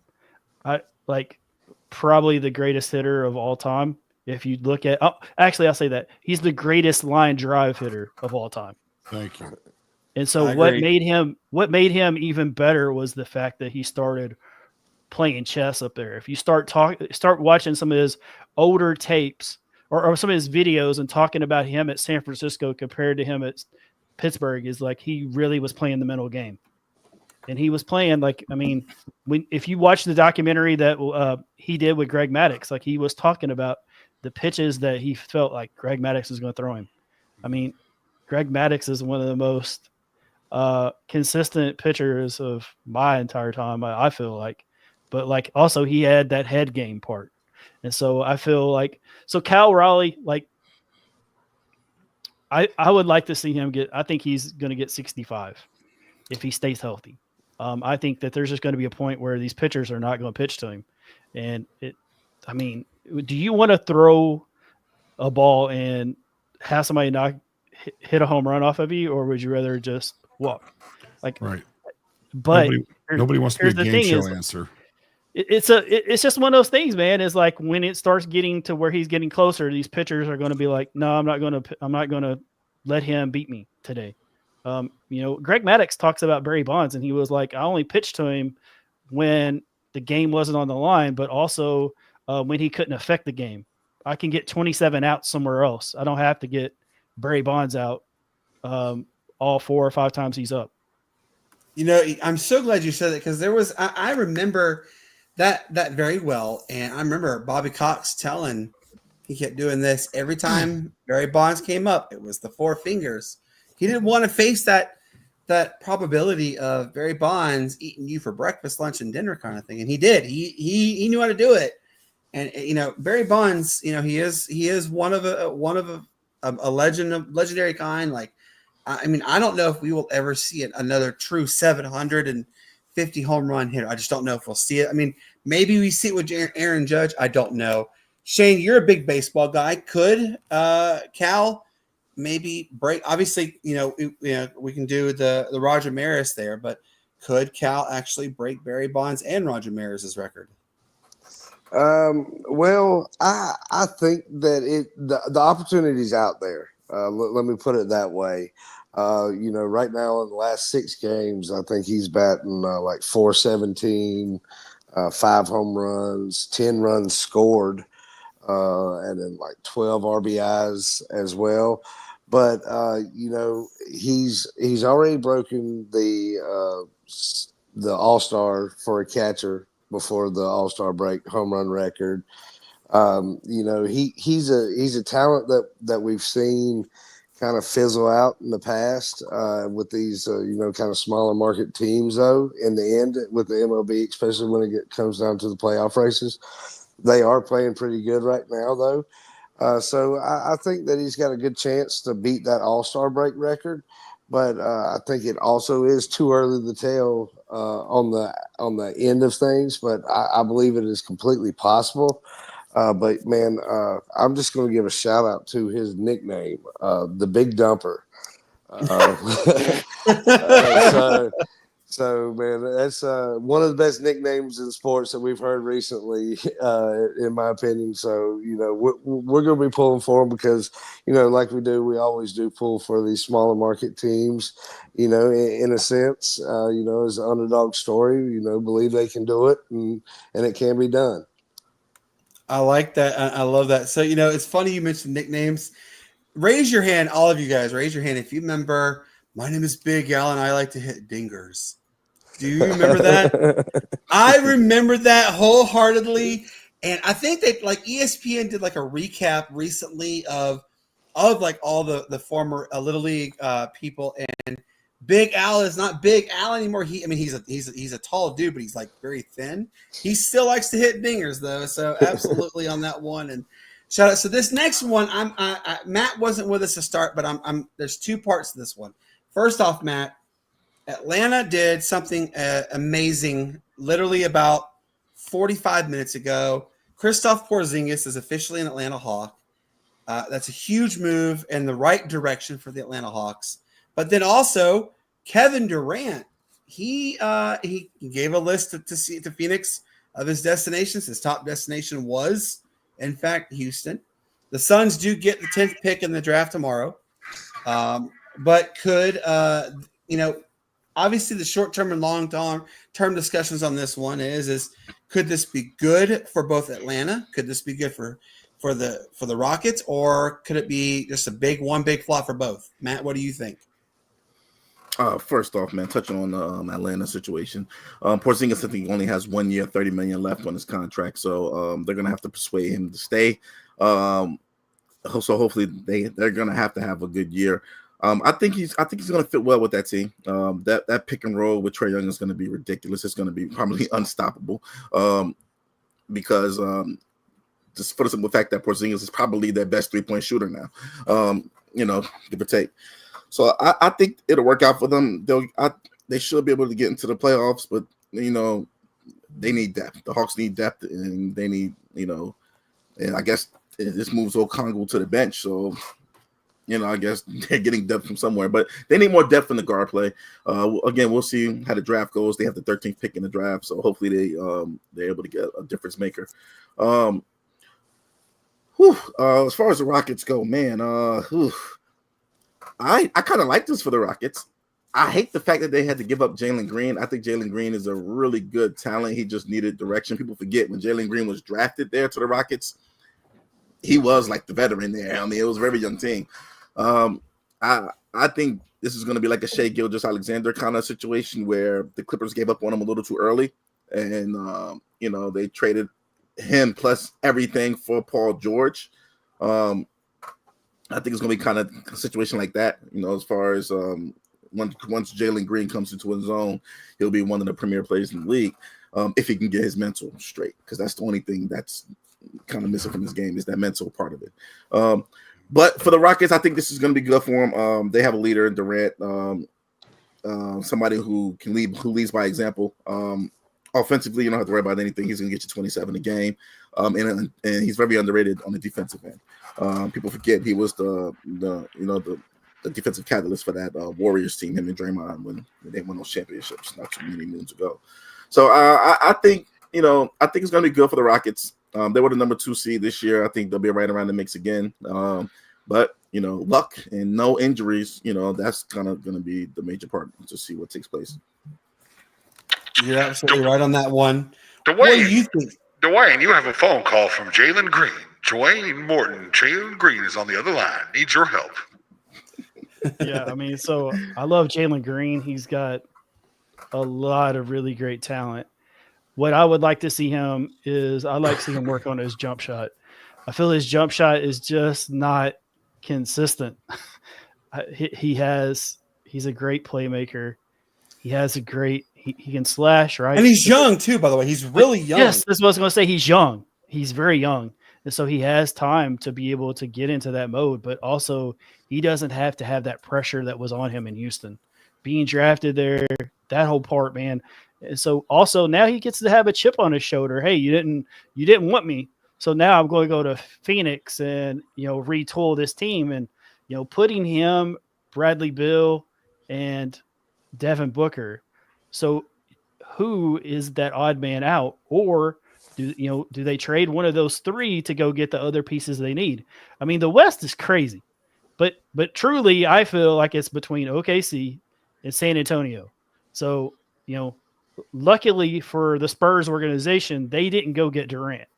Probably the greatest hitter of all time. If you look at, actually, I'll say that he's the greatest line drive hitter of all time. Thank you. And so what made him even better was the fact that he started playing chess up there. If you start watching some of his older tapes or some of his videos and talking about him at San Francisco compared to him at Pittsburgh, is like he really was playing the mental game. And he was playing if you watch the documentary that he did with Greg Maddux, like he was talking about the pitches that he felt like Greg Maddux was going to throw him. I mean, Greg Maddux is one of the most consistent pitchers of my entire time, I feel like. But also he had that head game part. And so I feel like Cal Raleigh, I would like to see him I think he's going to get 65 if he stays healthy. I think that there's just going to be a point where these pitchers are not going to pitch to him. And do you want to throw a ball and have somebody hit a home run off of you, or would you rather just walk? Right. But nobody wants to be a game show answer. It's just one of those things, man. It's like when it starts getting to where he's getting closer, these pitchers are going to be like, no, I'm not going to let him beat me today. Greg Maddux talks about Barry Bonds, and he was like, I only pitched to him when the game wasn't on the line, but also when he couldn't affect the game. I can get 27 outs somewhere else. I don't have to get Barry Bonds out all 4 or 5 times he's up. You know, I'm so glad you said that because there was I remember that very well, and I remember Bobby Cox telling he kept doing this every time Barry Bonds came up. It was the 4 fingers. He didn't want to face that probability of Barry Bonds eating you for breakfast, lunch, and dinner kind of thing, and he did. He knew how to do it, and you know Barry Bonds. You know he is one of a legendary kind. Like, I mean, I don't know if we will ever see another true 750 home run hitter. I just don't know if we'll see it. I mean, maybe we see it with Aaron Judge. I don't know. Shane, you're a big baseball guy. Could Cal maybe break? Obviously, you know we can do the Roger Maris there, but could Cal actually break Barry Bonds and Roger Maris's record? Well, I think that the opportunity's out there. Let me put it that way. You know, right now in the last 6 games, I think he's batting like 417, 5 home runs, 10 runs scored, and then like 12 RBIs as well. But you know, he's already broken the All-Star for a catcher before the All-Star break home run record. You know, he's a talent that we've seen kind of fizzle out in the past with these you know, kind of smaller market teams. Though in the end, with the MLB, especially when it comes down to the playoff races, they are playing pretty good right now, though. So I think that he's got a good chance to beat that All-Star break record. But I think it also is too early to tell on the end of things. But I believe it is completely possible. But man, I'm just going to give a shout out to his nickname, the Big Dumper. So man, that's one of the best nicknames in sports that we've heard recently, in my opinion. So you know, we're going to be pulling for him because, you know, like we always do pull for these smaller market teams. You know, in a sense, you know, as an underdog story, you know, believe they can do it, and it can be done. I like that. I love that. So, you know, it's funny you mentioned nicknames. Raise your hand, all of you guys. Raise your hand if you remember. My name is Big Al, and I like to hit dingers. Do you remember that? I remember that wholeheartedly, and I think that like ESPN did like a recap recently of like all the former Little League people, and Big Al is not Big Al anymore. He's a tall dude, but he's like very thin. He still likes to hit dingers though, so absolutely on that one. And shout out. So this next one, Matt wasn't with us to start, but I'm there's 2 parts to this one. First off, Matt, Atlanta did something amazing literally about 45 minutes ago. Kristaps Porzingis is officially an Atlanta Hawk. That's a huge move in the right direction for the Atlanta Hawks. But then also Kevin Durant, he gave a list to Phoenix of his destinations. His top destination was, in fact, Houston. The Suns do get the 10th pick in the draft tomorrow, but could you know? Obviously, the short-term and long-term discussions on this one is could this be good for both Atlanta? Could this be good for the Rockets, or could it be just a big flop for both? Matt, what do you think? First off, man, touching on the Atlanta situation, Porzingis, I think, only has 1 year, $30 million left on his contract, so they're gonna have to persuade him to stay. So hopefully they're gonna have to have a good year. I think he's gonna fit well with that team. That pick and roll with Trae Young is gonna be ridiculous. It's gonna be probably unstoppable. Because just for the simple fact that Porzingis is probably their best 3-point shooter now. You know, give or take. So I think it'll work out for them. They should be able to get into the playoffs, but you know, they need depth. The Hawks need depth, and they need, you know, and I guess this moves Okongwu to the bench. So, you know, I guess they're getting depth from somewhere, but they need more depth in the guard play. Again, we'll see how the draft goes. They have the 13th pick in the draft, so hopefully they're able to get a difference maker. As far as the Rockets go, man, I kind of like this for the Rockets. I hate the fact that they had to give up Jalen Green. I think Jalen Green is a really good talent. He just needed direction. People forget when Jalen Green was drafted there to the Rockets, he was like the veteran there. I mean, it was a very young team. I think this is going to be like a Shea Gilgeous-Alexander kind of situation where the Clippers gave up on him a little too early, and they traded him plus everything for Paul George. I think it's going to be kind of a situation like that. As far as once Jalen Green comes into his own, he'll be one of the premier players in the league if he can get his mental straight, because that's the only thing that's kind of missing from this game is that mental part of it. But for the Rockets, I think this is going to be good for them. They have a leader in Durant, somebody who can lead, who leads by example. Offensively, you don't have to worry about anything. He's going to get you 27 a game, and he's very underrated on the defensive end. People forget he was the defensive catalyst for that Warriors team, him and Draymond, when they won those championships not too many moons ago. So I think it's going to be good for the Rockets. They were the number 2 seed this year. I think they'll be right around the mix again. But luck and no injuries, that's kind of going to be the major part to see what takes place. You're absolutely right on that one. Dwayne, What do you think? Dwayne, you have a phone call from Jalen Green. Dwayne Morton, Jalen Green is on the other line. Needs your help. Yeah, I mean, so I love Jalen Green. He's got a lot of really great talent. What I would like to see him is I'd like to see him work on his jump shot. I feel his jump shot is just not consistent. He's a great playmaker. He has a great he can slash, right? And he's young too, by the way. He's really young. Yes, that's what I was going to say. He's young. He's very young. And so he has time to be able to get into that mode, but also he doesn't have to have that pressure that was on him in Houston. Being drafted there, that whole part, man. And so also now he gets to have a chip on his shoulder. Hey, you didn't want me. So now I'm going to go to Phoenix and, retool this team, and, putting him, Bradley Beal, and Devin Booker. So who is that odd man out? Or do they trade one of those 3 to go get the other pieces they need? I mean, the West is crazy, but truly I feel like it's between OKC and San Antonio. So, luckily for the Spurs organization, they didn't go get Durant.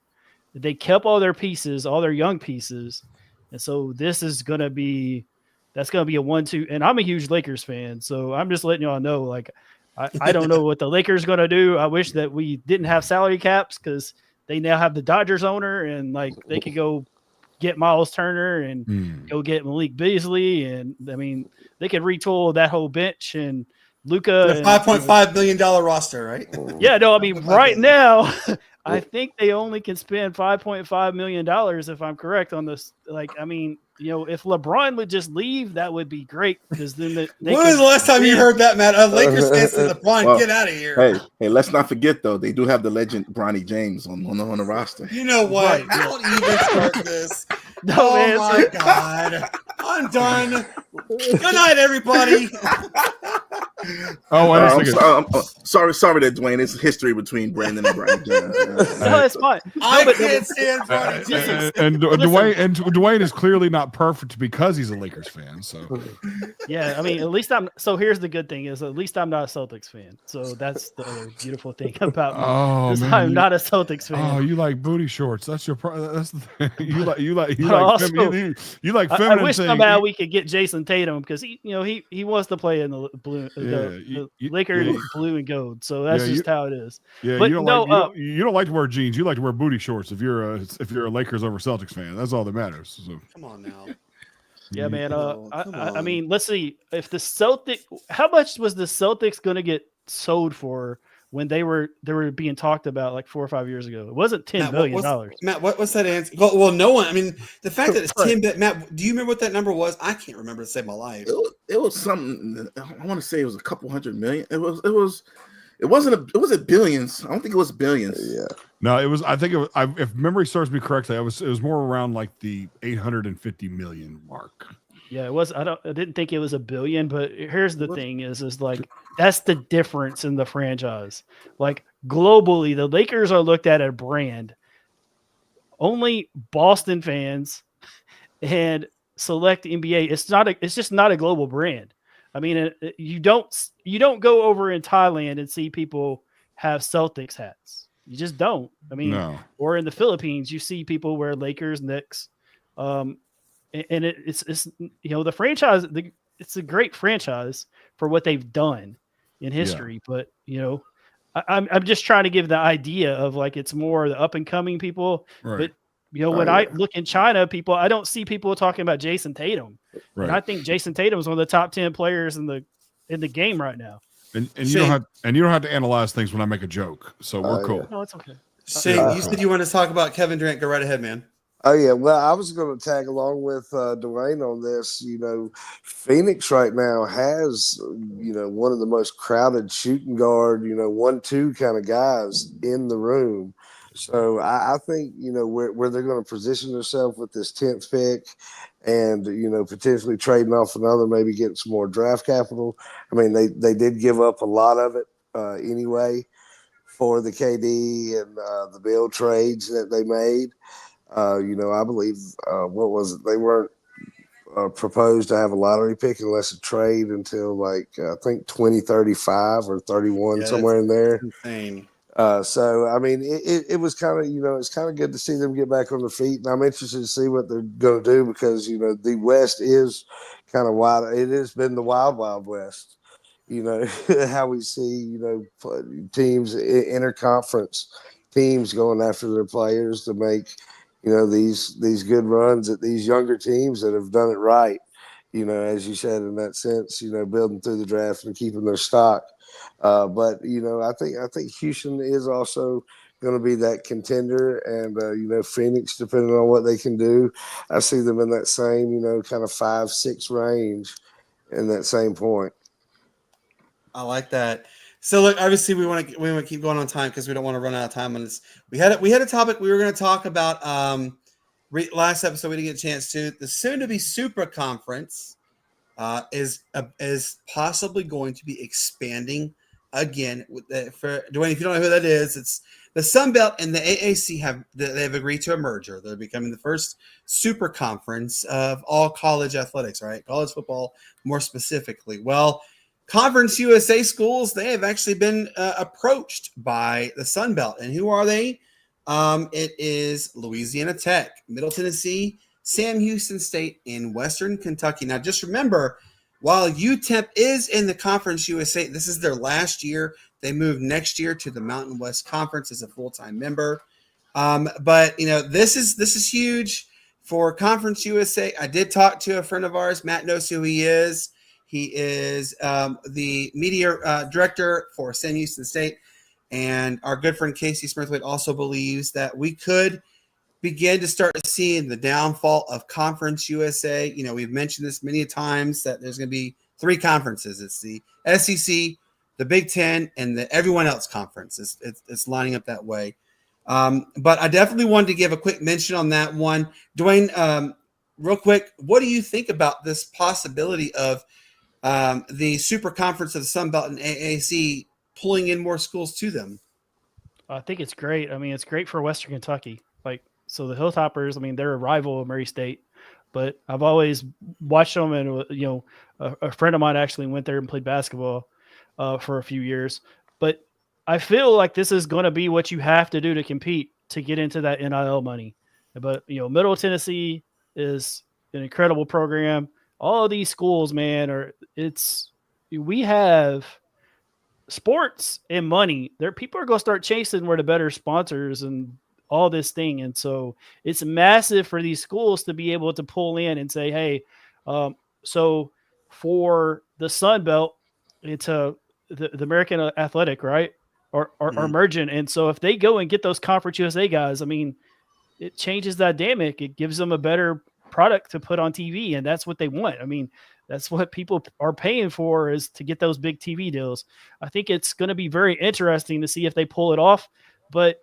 They kept all their pieces, all their young pieces. And so this is going to be a 1-2. And I'm a huge Lakers fan. So I'm just letting y'all know, like, I don't know what the Lakers going to do. I wish that we didn't have salary caps, because they now have the Dodgers owner, and like they could go get Miles Turner and go get Malik Beasley. And I mean, they could retool that whole bench and Luka. $5.5 million roster, right? Yeah, no, I mean, right now, I think they only can spend $5.5 million, if I'm correct on this. Like, I mean, if LeBron would just leave, that would be great, because then when was the last time you heard that, Matt? A Lakers fan said, LeBron, get out of here. Hey, let's not forget, though, they do have the legend Bronny James on the roster. You know what? Right. Don't even start this. No, Oh, man, my God. I'm done. Good night, everybody. Oh, I'm sorry there, Dwayne. It's history between Brandon and Bronny James. No, that's fine. I can't stand Bronny James. and Dwayne is clearly not perfect because he's a Lakers fan. So Yeah, I mean, at least I'm. So here's the good thing is, at least I'm not a Celtics fan. So that's the other beautiful thing about me. Oh, man, I'm not a Celtics fan. Oh, you like booty shorts? That's your. That's the thing. You like Also, feminine I wish thing. somehow we could get Jason Tatum, because he wants to play in the blue, the Lakers blue and gold. So that's just how it is. Yeah, but you don't like to wear jeans. You like to wear booty shorts if you're a Lakers over Celtics fan. That's all that matters. So. Come on now. Yeah, man. Come I on. mean, let's see if the Celtics. How much was the Celtics going to get sold for when they were being talked about like 4 or 5 years ago? It wasn't $10 billion. Matt, what's that answer? Well, no one. I mean, the fact that it's $10 billion. Matt, do you remember what that number was? I can't remember to save my life. It was something. I want to say it was a couple $100 million. It wasn't billions. I don't think it was billions. Yeah. No, it was. I think it was. If memory serves me correctly, it was more around like the 850 million mark. Yeah, it was. I didn't think it was $1 billion, but here's the thing: is like that's the difference in the franchise. Like globally, the Lakers are looked at as a brand. Only Boston fans and select NBA. It's just not a global brand. I mean, you don't go over in Thailand and see people have Celtics hats. You just don't. I mean, No. Or in the Philippines, you see people wear Lakers, Knicks, and it's the franchise. it's a great franchise for what they've done in history. But I'm just trying to give the idea of like it's more the up and coming people. Right. But when I look in China, I don't see people talking about Jason Tatum. Right. And I think Jason Tatum is one of the top 10 players in the game right now. And you don't have to analyze things when I make a joke. So we're cool. No, it's okay. Shane, you said you wanted to talk about Kevin Durant. Go right ahead, man. Oh yeah, well, I was going to tag along with Dwayne on this. Phoenix right now has one of the most crowded shooting guard, 1-2 kind of guys in the room. So I think where they're going to position themselves with this 10th pick, and potentially trading off another, maybe getting some more draft capital. I mean, they did give up a lot of it anyway for the KD and the Bill trades that they made. I believe what was it? They weren't proposed to have a lottery pick unless a trade until I think 2035 or 31, somewhere in there. Insane. So I mean, it was kind of it's kind of good to see them get back on their feet, and I'm interested to see what they're going to do because the West is kind of wild. It has been the wild West. How we see teams, interconference teams going after their players to make these good runs at these younger teams that have done it right. As you said, in that sense, building through the draft and keeping their stock. But I think Houston is also going to be that contender, and Phoenix, depending on what they can do, I see them in that same kind of 5-6 range, in that same point. I like that. So look, obviously we want to keep going on time because we don't want to run out of time on this. We had a topic we were going to talk about last episode. We didn't get a chance to. The soon-to-be Super Conference is possibly going to be expanding again. For Dwayne, if you don't know who that is, it's the Sun Belt and the AAC they've agreed to a merger. They're becoming the first super conference of all college athletics, right? College football, more specifically. Well, Conference USA schools, they have actually been approached by the Sun Belt. And who are they? It is Louisiana Tech, Middle Tennessee, Sam Houston State, and Western Kentucky. Now, just remember, while UTEP is in the Conference USA, this is their last year. They move next year to the Mountain West Conference as a full-time member. But this is huge for Conference USA. I did talk to a friend of ours. Matt knows who he is. He is the media director for Sam Houston State. And our good friend Casey Smithwaite also believes that we could begin to start seeing the downfall of Conference USA. We've mentioned this many times that there's going to be 3 conferences. It's the SEC, the Big Ten, and the everyone else conference. It's lining up that way. But I definitely wanted to give a quick mention on that one. Dwayne, real quick, what do you think about this possibility of the Super Conference of the Sun Belt and AAC pulling in more schools to them? I think it's great. I mean, it's great for Western Kentucky. So the Hilltoppers, I mean, they're a rival of Murray State, but I've always watched them, and a friend of mine actually went there and played basketball for a few years. But I feel like this is going to be what you have to do to compete to get into that NIL money. But Middle Tennessee is an incredible program. All of these schools, man, we have sports and money. People are going to start chasing where the better sponsors and all this thing. And so it's massive for these schools to be able to pull in and say, hey, so for the Sun Belt into the American Athletic, right? Or merging. And so if they go and get those Conference USA guys, I mean, it changes that dynamic. It gives them a better product to put on TV. And that's what they want. I mean, that's what people are paying for, is to get those big TV deals. I think it's going to be very interesting to see if they pull it off. But,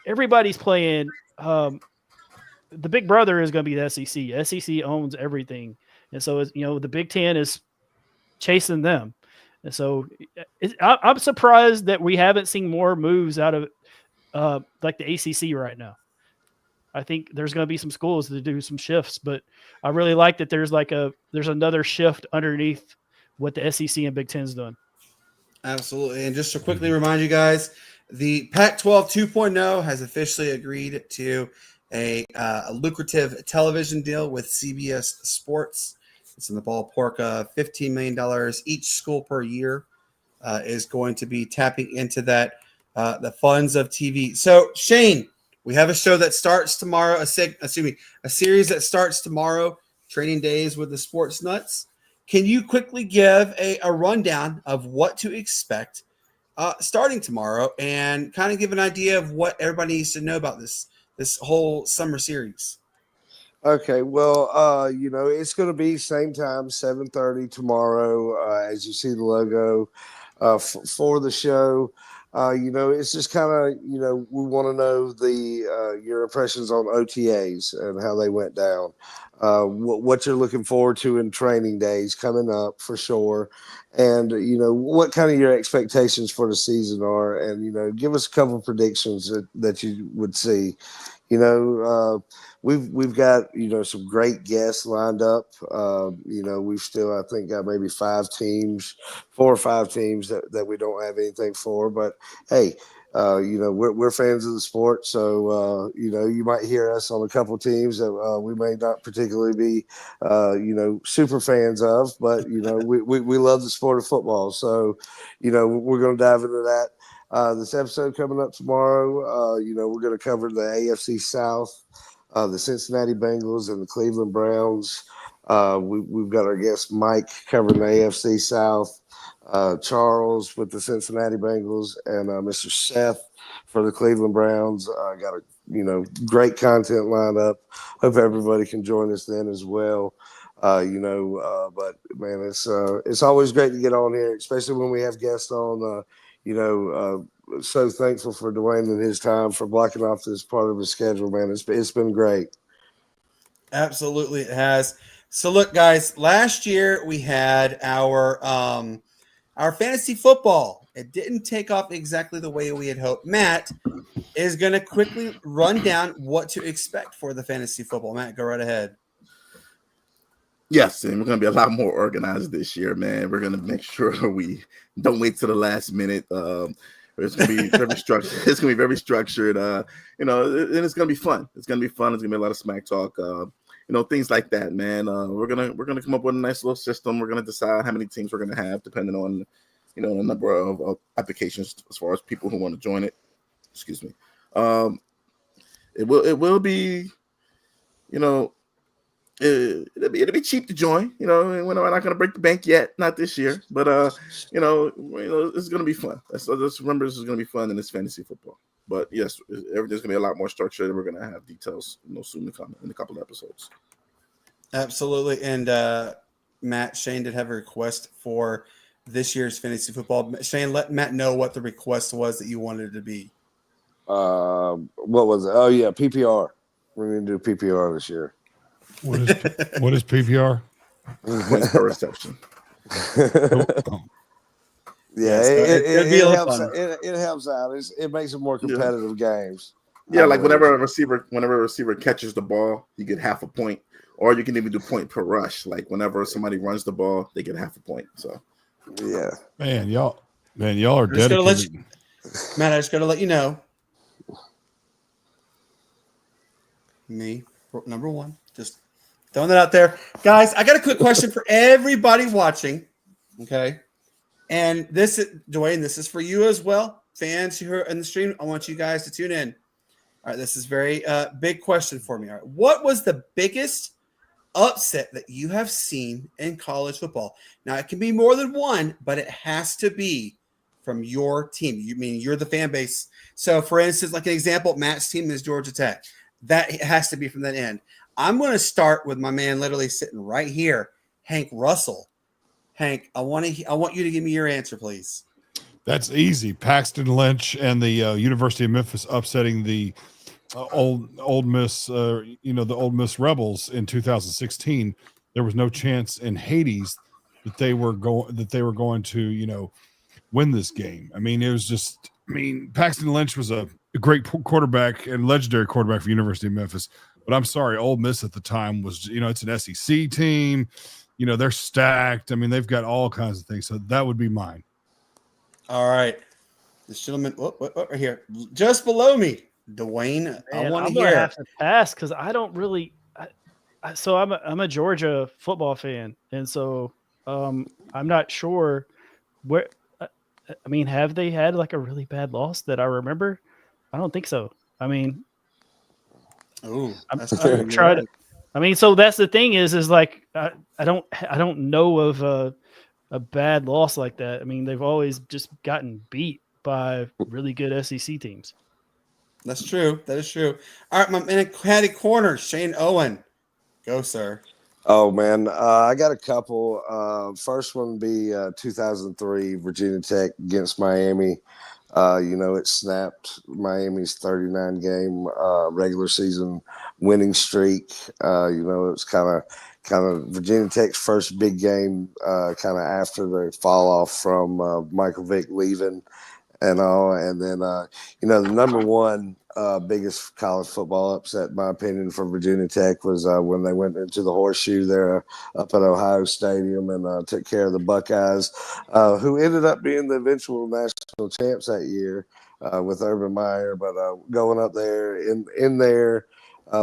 everybody's playing. The big brother is going to be the SEC. SEC owns everything. And so, the Big Ten is chasing them. And so I'm surprised that we haven't seen more moves out of like the ACC right now. I think there's going to be some schools that do some shifts, but I really like that there's another shift underneath what the SEC and Big Ten's doing. Absolutely. And just to quickly remind you guys, the Pac-12 2.0 has officially agreed to a lucrative television deal with CBS Sports. It's in the ballpark of $15 million each school per year is going to be tapping into that, the funds of TV. So, Shane, we have a show that starts tomorrow, a series that starts tomorrow, Training Days with the Sports Nuts. Can you quickly give a rundown of what to expect starting tomorrow and kind of give an idea of what everybody needs to know about this whole summer series? Okay, well, it's going to be same time, 7:30 tomorrow. As you see the logo for the show, it's just kind of, we want to know your impressions on OTAs and how they went down. What you're looking forward to in training days coming up for sure, and what kind of your expectations for the season are, and give us a couple of predictions that you would see. We've got some great guests lined up. We've still, I think, got maybe 4 or 5 teams that we don't have anything for. But hey, we're fans of the sport, so you might hear us on a couple teams that we may not particularly be super fans of, but we love the sport of football. So we're going to dive into that. This episode coming up tomorrow, we're going to cover the AFC South, the Cincinnati Bengals and the Cleveland Browns. We've got our guest Mike covering the AFC South, Charles with the Cincinnati Bengals, and Mr. Seth for the Cleveland Browns. Got a great content lined up. Hope everybody can join us then as well. But man, it's always great to get on here, especially when we have guests on. So thankful for Dwayne and his time for blocking off this part of his schedule, man. It's been great. Absolutely, it has. So look, guys, last year we had our fantasy football. It didn't take off exactly the way we had hoped. Matt is going to quickly run down what to expect for the fantasy football. Matt, go right ahead. Yes, and we're going to be a lot more organized this year, man. We're going to make sure we don't wait till the last minute. It's going to be very structured. It's going to be very structured, and it's going to be fun. It's going to be fun. It's going to be a lot of smack talk, things like that, man. We're gonna come up with a nice little system. We're going to decide how many teams we're going to have, depending on, the number of applications as far as people who want to join it. Excuse me. It will be, it'll be cheap to join. We're not going to break the bank yet, not this year, but it's going to be fun. Let's remember, this is going to be fun in this fantasy football. But yes, everything's going to be a lot more structured, and we're going to have details, soon to come in a couple of episodes. Absolutely. And Matt, Shane did have a request for this year's fantasy football. Shane, let Matt know what the request was that you wanted it to be. What was it? Oh yeah, PPR. We're going to do PPR this year. What is PPR? Points per reception. Yeah, it helps. It helps out. It makes it more competitive games. Yeah, like whenever a receiver catches the ball, you get half a point, or you can even do point per rush. Like whenever somebody runs the ball, they get half a point. So, yeah, man, y'all are dedicated. Matt, I just got to let you know. Me, number one, just throwing that out there, guys. I got a quick question for everybody watching. Okay. And this is, Dwayne, this is for you as well. Fans who are in the stream, I want you guys to tune in. All right, this is very big question for me. All right, what was the biggest upset that you have seen in college football? Now, it can be more than one, but it has to be from your team. You're the fan base. So, for instance, like an example, Matt's team is Georgia Tech. That has to be from that end. I'm going to start with my man literally sitting right here, Hank Russell. Hank, I want you to give me your answer, please. That's easy. Paxton Lynch and the University of Memphis upsetting the Old Miss, the Old Miss Rebels in 2016. There was no chance in Hades that they were going to, win this game. It was just. Paxton Lynch was a great quarterback and legendary quarterback for University of Memphis. But I'm sorry, Old Miss at the time was, it's an SEC team. They're stacked. They've got all kinds of things. So that would be mine. All right. This gentleman right here, just below me, Dwayne. Man, I want to I'm hear. gonna have to pass because I don't really. So I'm a Georgia football fan, and so I'm not sure where. I mean, have they had like a really bad loss that I remember? I don't think so. I mean, Oh, that's I'm true. You're trying to. right. I mean, so that's the thing is like I don't know of a bad loss like that. I mean, they've always just gotten beat by really good SEC teams. That's true. That is true. All right, my man, Caddy Corner, Shane Owen. Go, sir. Oh man, I got a couple. First one would be 2003 Virginia Tech against Miami. It snapped Miami's 39 game regular season winning streak. It was kind of Virginia Tech's first big game, kind of after the fall off from Michael Vick leaving and all. And then, the number one biggest college football upset, in my opinion, for Virginia Tech was when they went into the horseshoe there up at Ohio Stadium and took care of the Buckeyes, who ended up being the eventual national champs that year with Urban Meyer. But going up there in their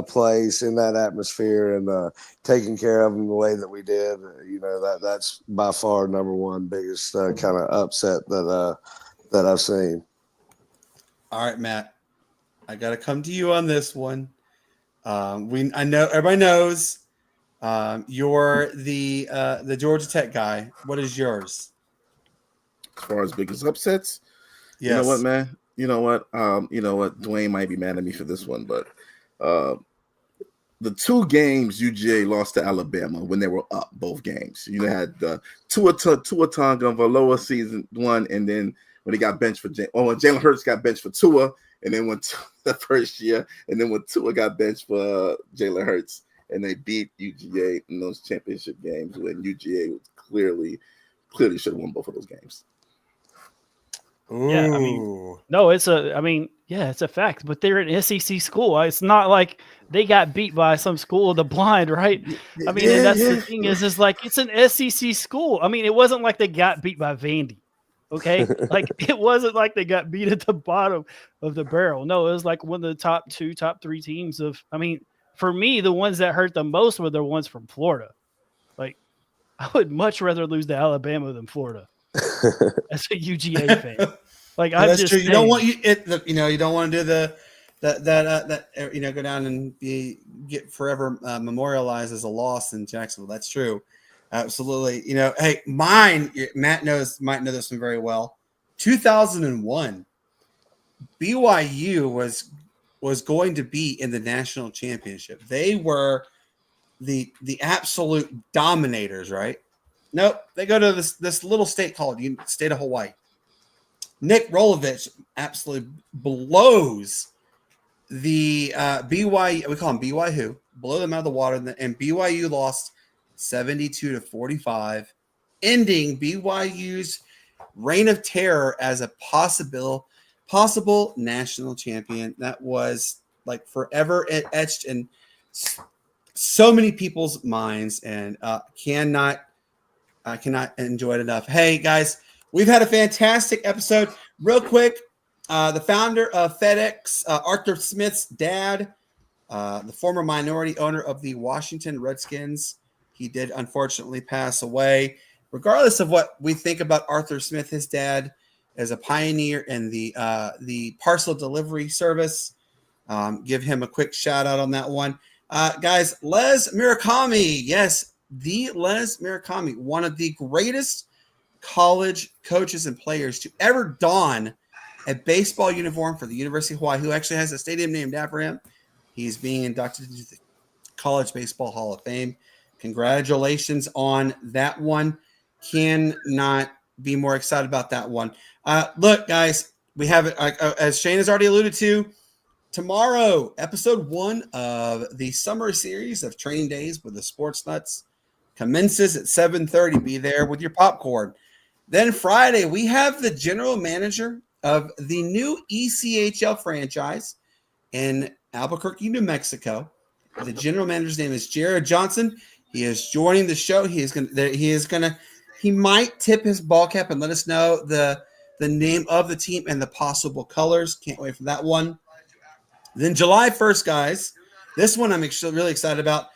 place, in that atmosphere, and taking care of them the way that we did, that's by far number one biggest kind of upset that I've seen. All right, Matt. I got to come to you on this one. I know everybody knows you're the Georgia Tech guy. What is yours? As far as biggest upsets, Yes. You know what, man? You know what? Dwayne might be mad at me for this one, but the two games UGA lost to Alabama when they were up both games. You had Tua Tagovailoa season one, and then when he got benched for Jalen Hurts got benched for Tua, and then when the first year, and then when Tua got benched for Jalen Hurts, and they beat UGA in those championship games when UGA clearly should have won both of those games. Ooh. Yeah, I mean, no, it's a fact, but they're an SEC school. It's not like they got beat by some school of the blind, right? I mean, and that's the thing is like, it's an SEC school. I mean, it wasn't like they got beat by Vandy. Okay. Like it wasn't like they got beat at the bottom of the barrel. No, it was like one of the top three teams for me, the ones that hurt the most were the ones from Florida. Like I would much rather lose to Alabama than Florida as a UGA fan. Like that's true. You don't want you don't want to do that go down and get forever memorialized as a loss in Jacksonville. That's true. Absolutely. Hey, mine, Matt might know this one very well. 2001, BYU was going to be in the national championship. They were the absolute dominators, right? Nope. They go to this little state called State of Hawaii. Nick Rolovich absolutely blows the BYU. We call them BYU. Blow them out of the water, and BYU lost 72-45, ending BYU's reign of terror as a possible national champion. That was like forever etched in so many people's minds, and I cannot enjoy it enough. Hey guys, we've had a fantastic episode. Real quick, the founder of FedEx, Arthur Smith's dad, the former minority owner of the Washington Redskins, he did unfortunately pass away. Regardless of what we think about Arthur Smith, his dad is a pioneer in the parcel delivery service. Give him a quick shout out on that one. Guys, Les Murakami. Yes, the Les Murakami, one of the greatest college coaches and players to ever don a baseball uniform for the University of Hawaii, who actually has a stadium named after him. He's being inducted into the College Baseball Hall of Fame. Congratulations on that one. Cannot be more excited about that one. Look, guys, we have it, as Shane has already alluded to, tomorrow, episode 1 of the summer series of Training Days with the Sports Nuts commences at 7:30. Be there with your popcorn. Then Friday, we have the general manager of the new ECHL franchise in Albuquerque, New Mexico. The general manager's name is Jared Johnson. He is joining the show. He might tip his ball cap and let us know the name of the team and the possible colors. Can't wait for that one. Then July 1st, guys, this one I'm really excited about.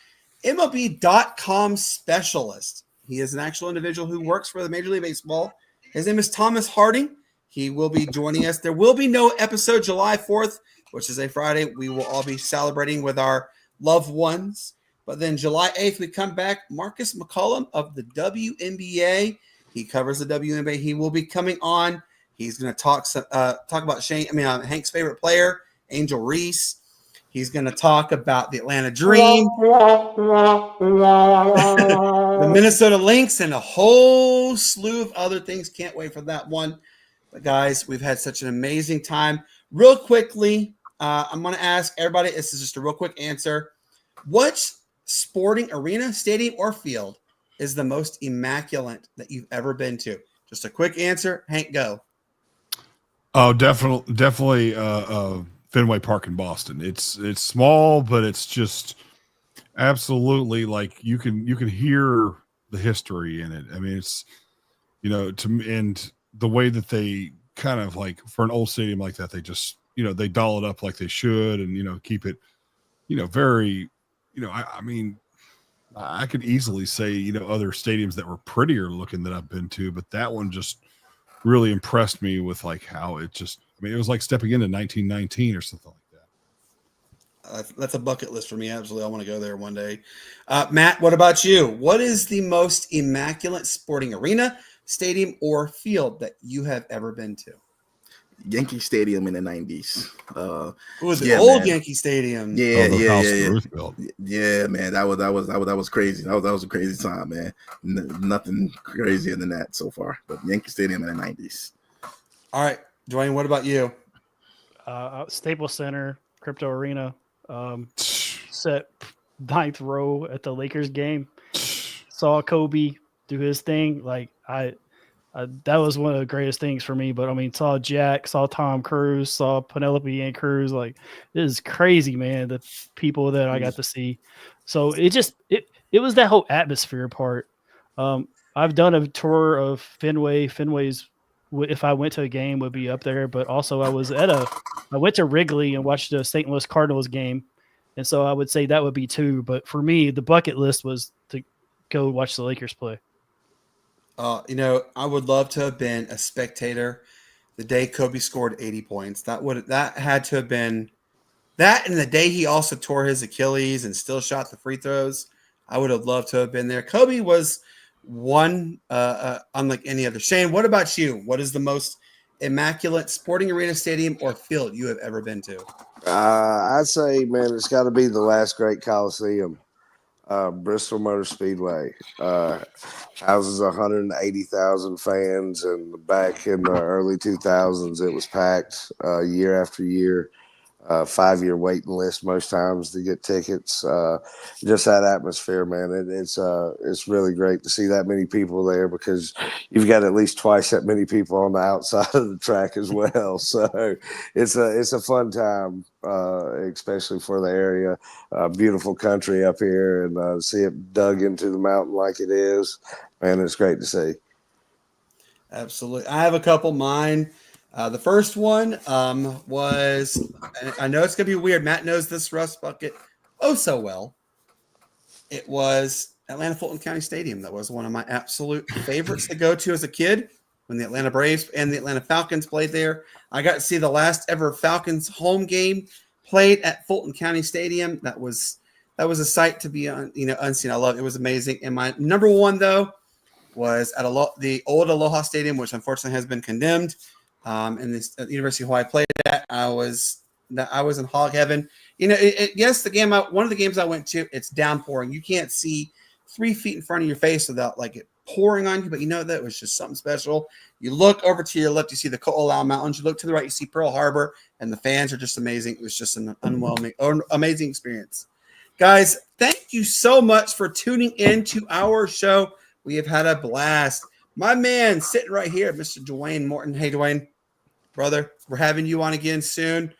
MLB.com specialist. He is an actual individual who works for the Major League Baseball. His name is Thomas Harding. He will be joining us. There will be no episode July 4th, which is a Friday. We will all be celebrating with our loved ones. But then July 8th, we come back. Marcus McCollum of the WNBA. He covers the WNBA. He will be coming on. He's going to talk about Hank's favorite player, Angel Reese. He's going to talk about the Atlanta Dream, the Minnesota Lynx, and a whole slew of other things. Can't wait for that one. But guys, we've had such an amazing time. Real quickly, I'm going to ask everybody, this is just a real quick answer. What sporting arena, stadium, or field is the most immaculate that you've ever been to? Just a quick answer. Hank, go. Oh, definitely Fenway Park in Boston. It's small, but it's just absolutely like you can hear the history in it. I mean, it's and the way that they kind of like for an old stadium like that, they just they doll it up like they should, and keep it very I mean, I could easily say other stadiums that were prettier looking that I've been to, but that one just really impressed me with like how it just. I mean, it was like stepping into 1919 or something like that. That's a bucket list for me. Absolutely. I want to go there one day. Matt, what about you? What is the most immaculate sporting arena, stadium, or field that you have ever been to? Yankee Stadium in the 90s. It was the old Yankee Stadium. Yeah. Yeah, man. That was crazy. That was a crazy time, man. Nothing crazier than that so far. But Yankee Stadium in the 90s. All right. Dwayne, what about you? Staples Center, Crypto Arena, set 9th row at the Lakers game. Saw Kobe do his thing. Like that was one of the greatest things for me. But I mean, saw Jack, saw Tom Cruise, saw Penelope and Cruz. Like, this is crazy, man. The people that I got to see. So it was that whole atmosphere part. I've done a tour of Fenway. Fenway's, if I went to a game, would be up there. But also I went to Wrigley and watched the St. Louis Cardinals game. And so I would say that would be 2. But for me, the bucket list was to go watch the Lakers play. I would love to have been a spectator the day Kobe scored 80 points. That had to have been that, and the day he also tore his Achilles and still shot the free throws. I would have loved to have been there. Kobe was one unlike any other. Shane, what about you? What is the most immaculate sporting arena, stadium, or field you have ever been to? I'd say, man, it's got to be the last great Coliseum. Bristol Motor Speedway houses 180,000 fans, and back in the early 2000s, it was packed year after year. 5-year waiting list most times to get tickets. Just that atmosphere, man. It's really great to see that many people there, because you've got at least twice that many people on the outside of the track as well. So it's a fun time, especially for the area. Beautiful country up here, and see it dug into the mountain like it is. Man, it's great to see. Absolutely. I have a couple. Mine. The first one was, I know it's going to be weird. Matt knows this Rust Bucket so well. It was Atlanta Fulton County Stadium. That was one of my absolute favorites to go to as a kid when the Atlanta Braves and the Atlanta Falcons played there. I got to see the last ever Falcons home game played at Fulton County Stadium. That was a sight to be unseen. I love it. It was amazing. And my number one, though, was at the old Aloha Stadium, which unfortunately has been condemned. And this at the University of Hawaii played at, I was in hog heaven. Yes, one of the games I went to, it's downpouring. You can't see 3 feet in front of your face without like it pouring on you. But that was just something special. You look over to your left, you see the Ko'olau Mountains. You look to the right, you see Pearl Harbor, and the fans are just amazing. It was just an amazing experience. Guys, thank you so much for tuning in to our show. We have had a blast. My man sitting right here, Mr. Dwayne Morton. Hey, Dwayne, brother, we're having you on again soon.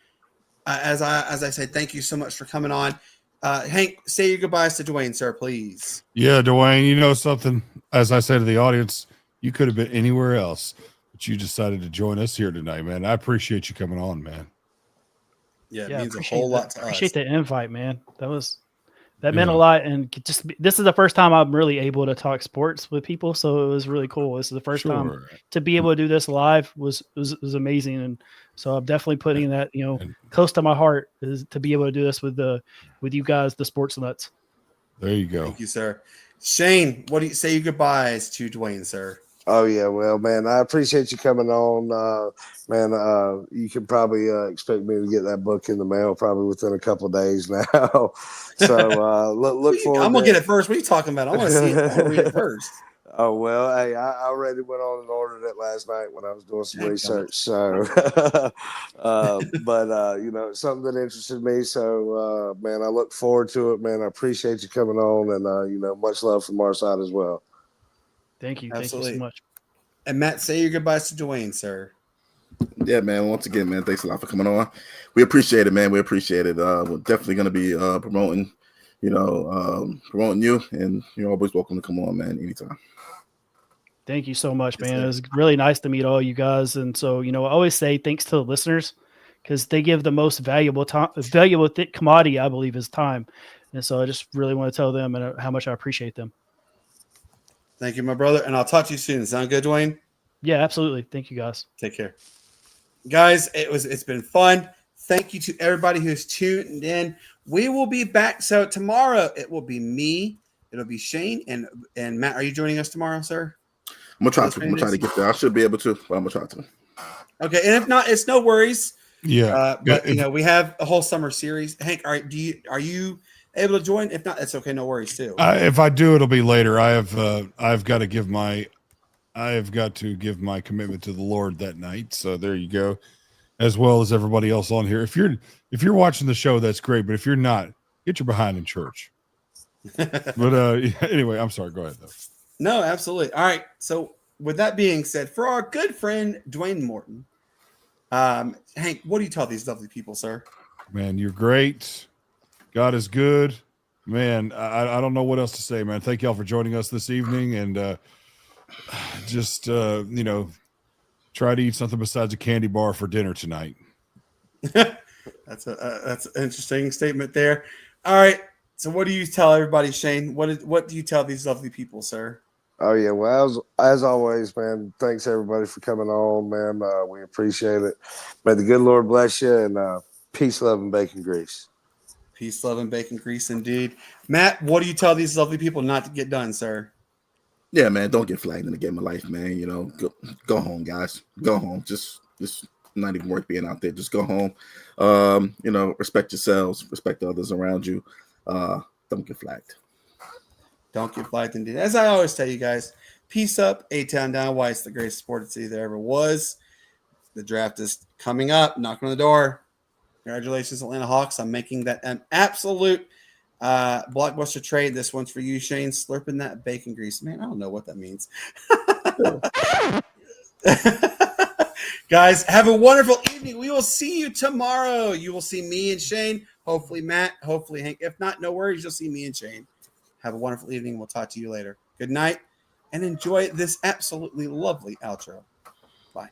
As I said, thank you so much for coming on. Hank, say your goodbyes to Dwayne, sir, please. Yeah, Dwayne, you know something? As I say to the audience, you could have been anywhere else, but you decided to join us here tonight, man. I appreciate you coming on, man. Yeah, it means a whole lot to us. Appreciate the invite, man. That was that meant a lot. And this is the first time I'm really able to talk sports with people. So it was really cool. This is the first time to be able to do this live was amazing. And so I'm definitely putting that, close to my heart is to be able to do this with you guys, the Sports Nuts. There you go. Thank you, sir. Shane, what do you say your goodbyes to Dwayne, sir? Oh yeah, well, man, I appreciate you coming on, man. You can probably expect me to get that book in the mail probably within a couple of days now. So look forward. I'm gonna get it first. What are you talking about? I want to see it. I want to read it first. Oh well, hey, I already went on and ordered it last night when I was doing some research. So, but it's something that interested me. So, man, I look forward to it, man. I appreciate you coming on, and much love from our side as well. Thank you. Absolutely. Thank you so much. And Matt, say your goodbyes to Dwayne, sir. Yeah, man. Once again, man, thanks a lot for coming on. We appreciate it, man. We appreciate it. We're definitely going to be promoting you, and you're always welcome to come on, man, anytime. Thank you so much, man. It was really nice to meet all you guys. And so, I always say thanks to the listeners because they give the most valuable commodity, I believe, is time. And so I just really want to tell them how much I appreciate them. Thank you, my brother. And I'll talk to you soon. Sound good, Dwayne? Yeah, absolutely. Thank you, guys. Take care. Guys, it's been fun. Thank you to everybody who's tuned in. We will be back. So tomorrow it will be me. It'll be Shane and Matt. Are you joining us tomorrow, sir? I'm gonna try to get there. I should be able to, but I'm gonna try to. Okay, and if not, it's no worries. Yeah. But we have a whole summer series. Hank, are you able to join? If not, that's okay. No worries too. If I do, it'll be later. I've got to give my commitment to the Lord that night. So there you go, as well as everybody else on here. If you're watching the show, that's great. But if you're not, get your behind in church. But anyway, I'm sorry. Go ahead though. No, absolutely. All right. So with that being said, for our good friend Dwayne Morton, Hank, what do you tell these lovely people, sir? Man, you're great. God is good. Man, I don't know what else to say, man. Thank y'all for joining us this evening, and just try to eat something besides a candy bar for dinner tonight. That's an interesting statement there. All right. So what do you tell everybody, Shane? What do you tell these lovely people, sir? Oh yeah, well, as always, man. Thanks everybody for coming on, man. We appreciate it. May the good Lord bless you, and peace, love, and bacon grease. Peace, love, and bacon grease, indeed. Matt, what do you tell these lovely people not to get done, sir? Yeah, man, don't get flagged in the game of life, man. Go home, guys. Go home. Just not even worth being out there. Just go home. Respect yourselves, respect the others around you. Don't get flagged. Don't get flagged, indeed. As I always tell you guys, peace up, A-Town down. Why it's the greatest sports city there ever was. The draft is coming up, knocking on the door. Congratulations, Atlanta Hawks. I'm making that an absolute blockbuster trade. This one's for you, Shane. Slurping that bacon grease. Man, I don't know what that means. Guys, have a wonderful evening. We will see you tomorrow. You will see me and Shane. Hopefully, Matt. Hopefully, Hank. If not, no worries. You'll see me and Shane. Have a wonderful evening. We'll talk to you later. Good night, and enjoy this absolutely lovely outro. Bye.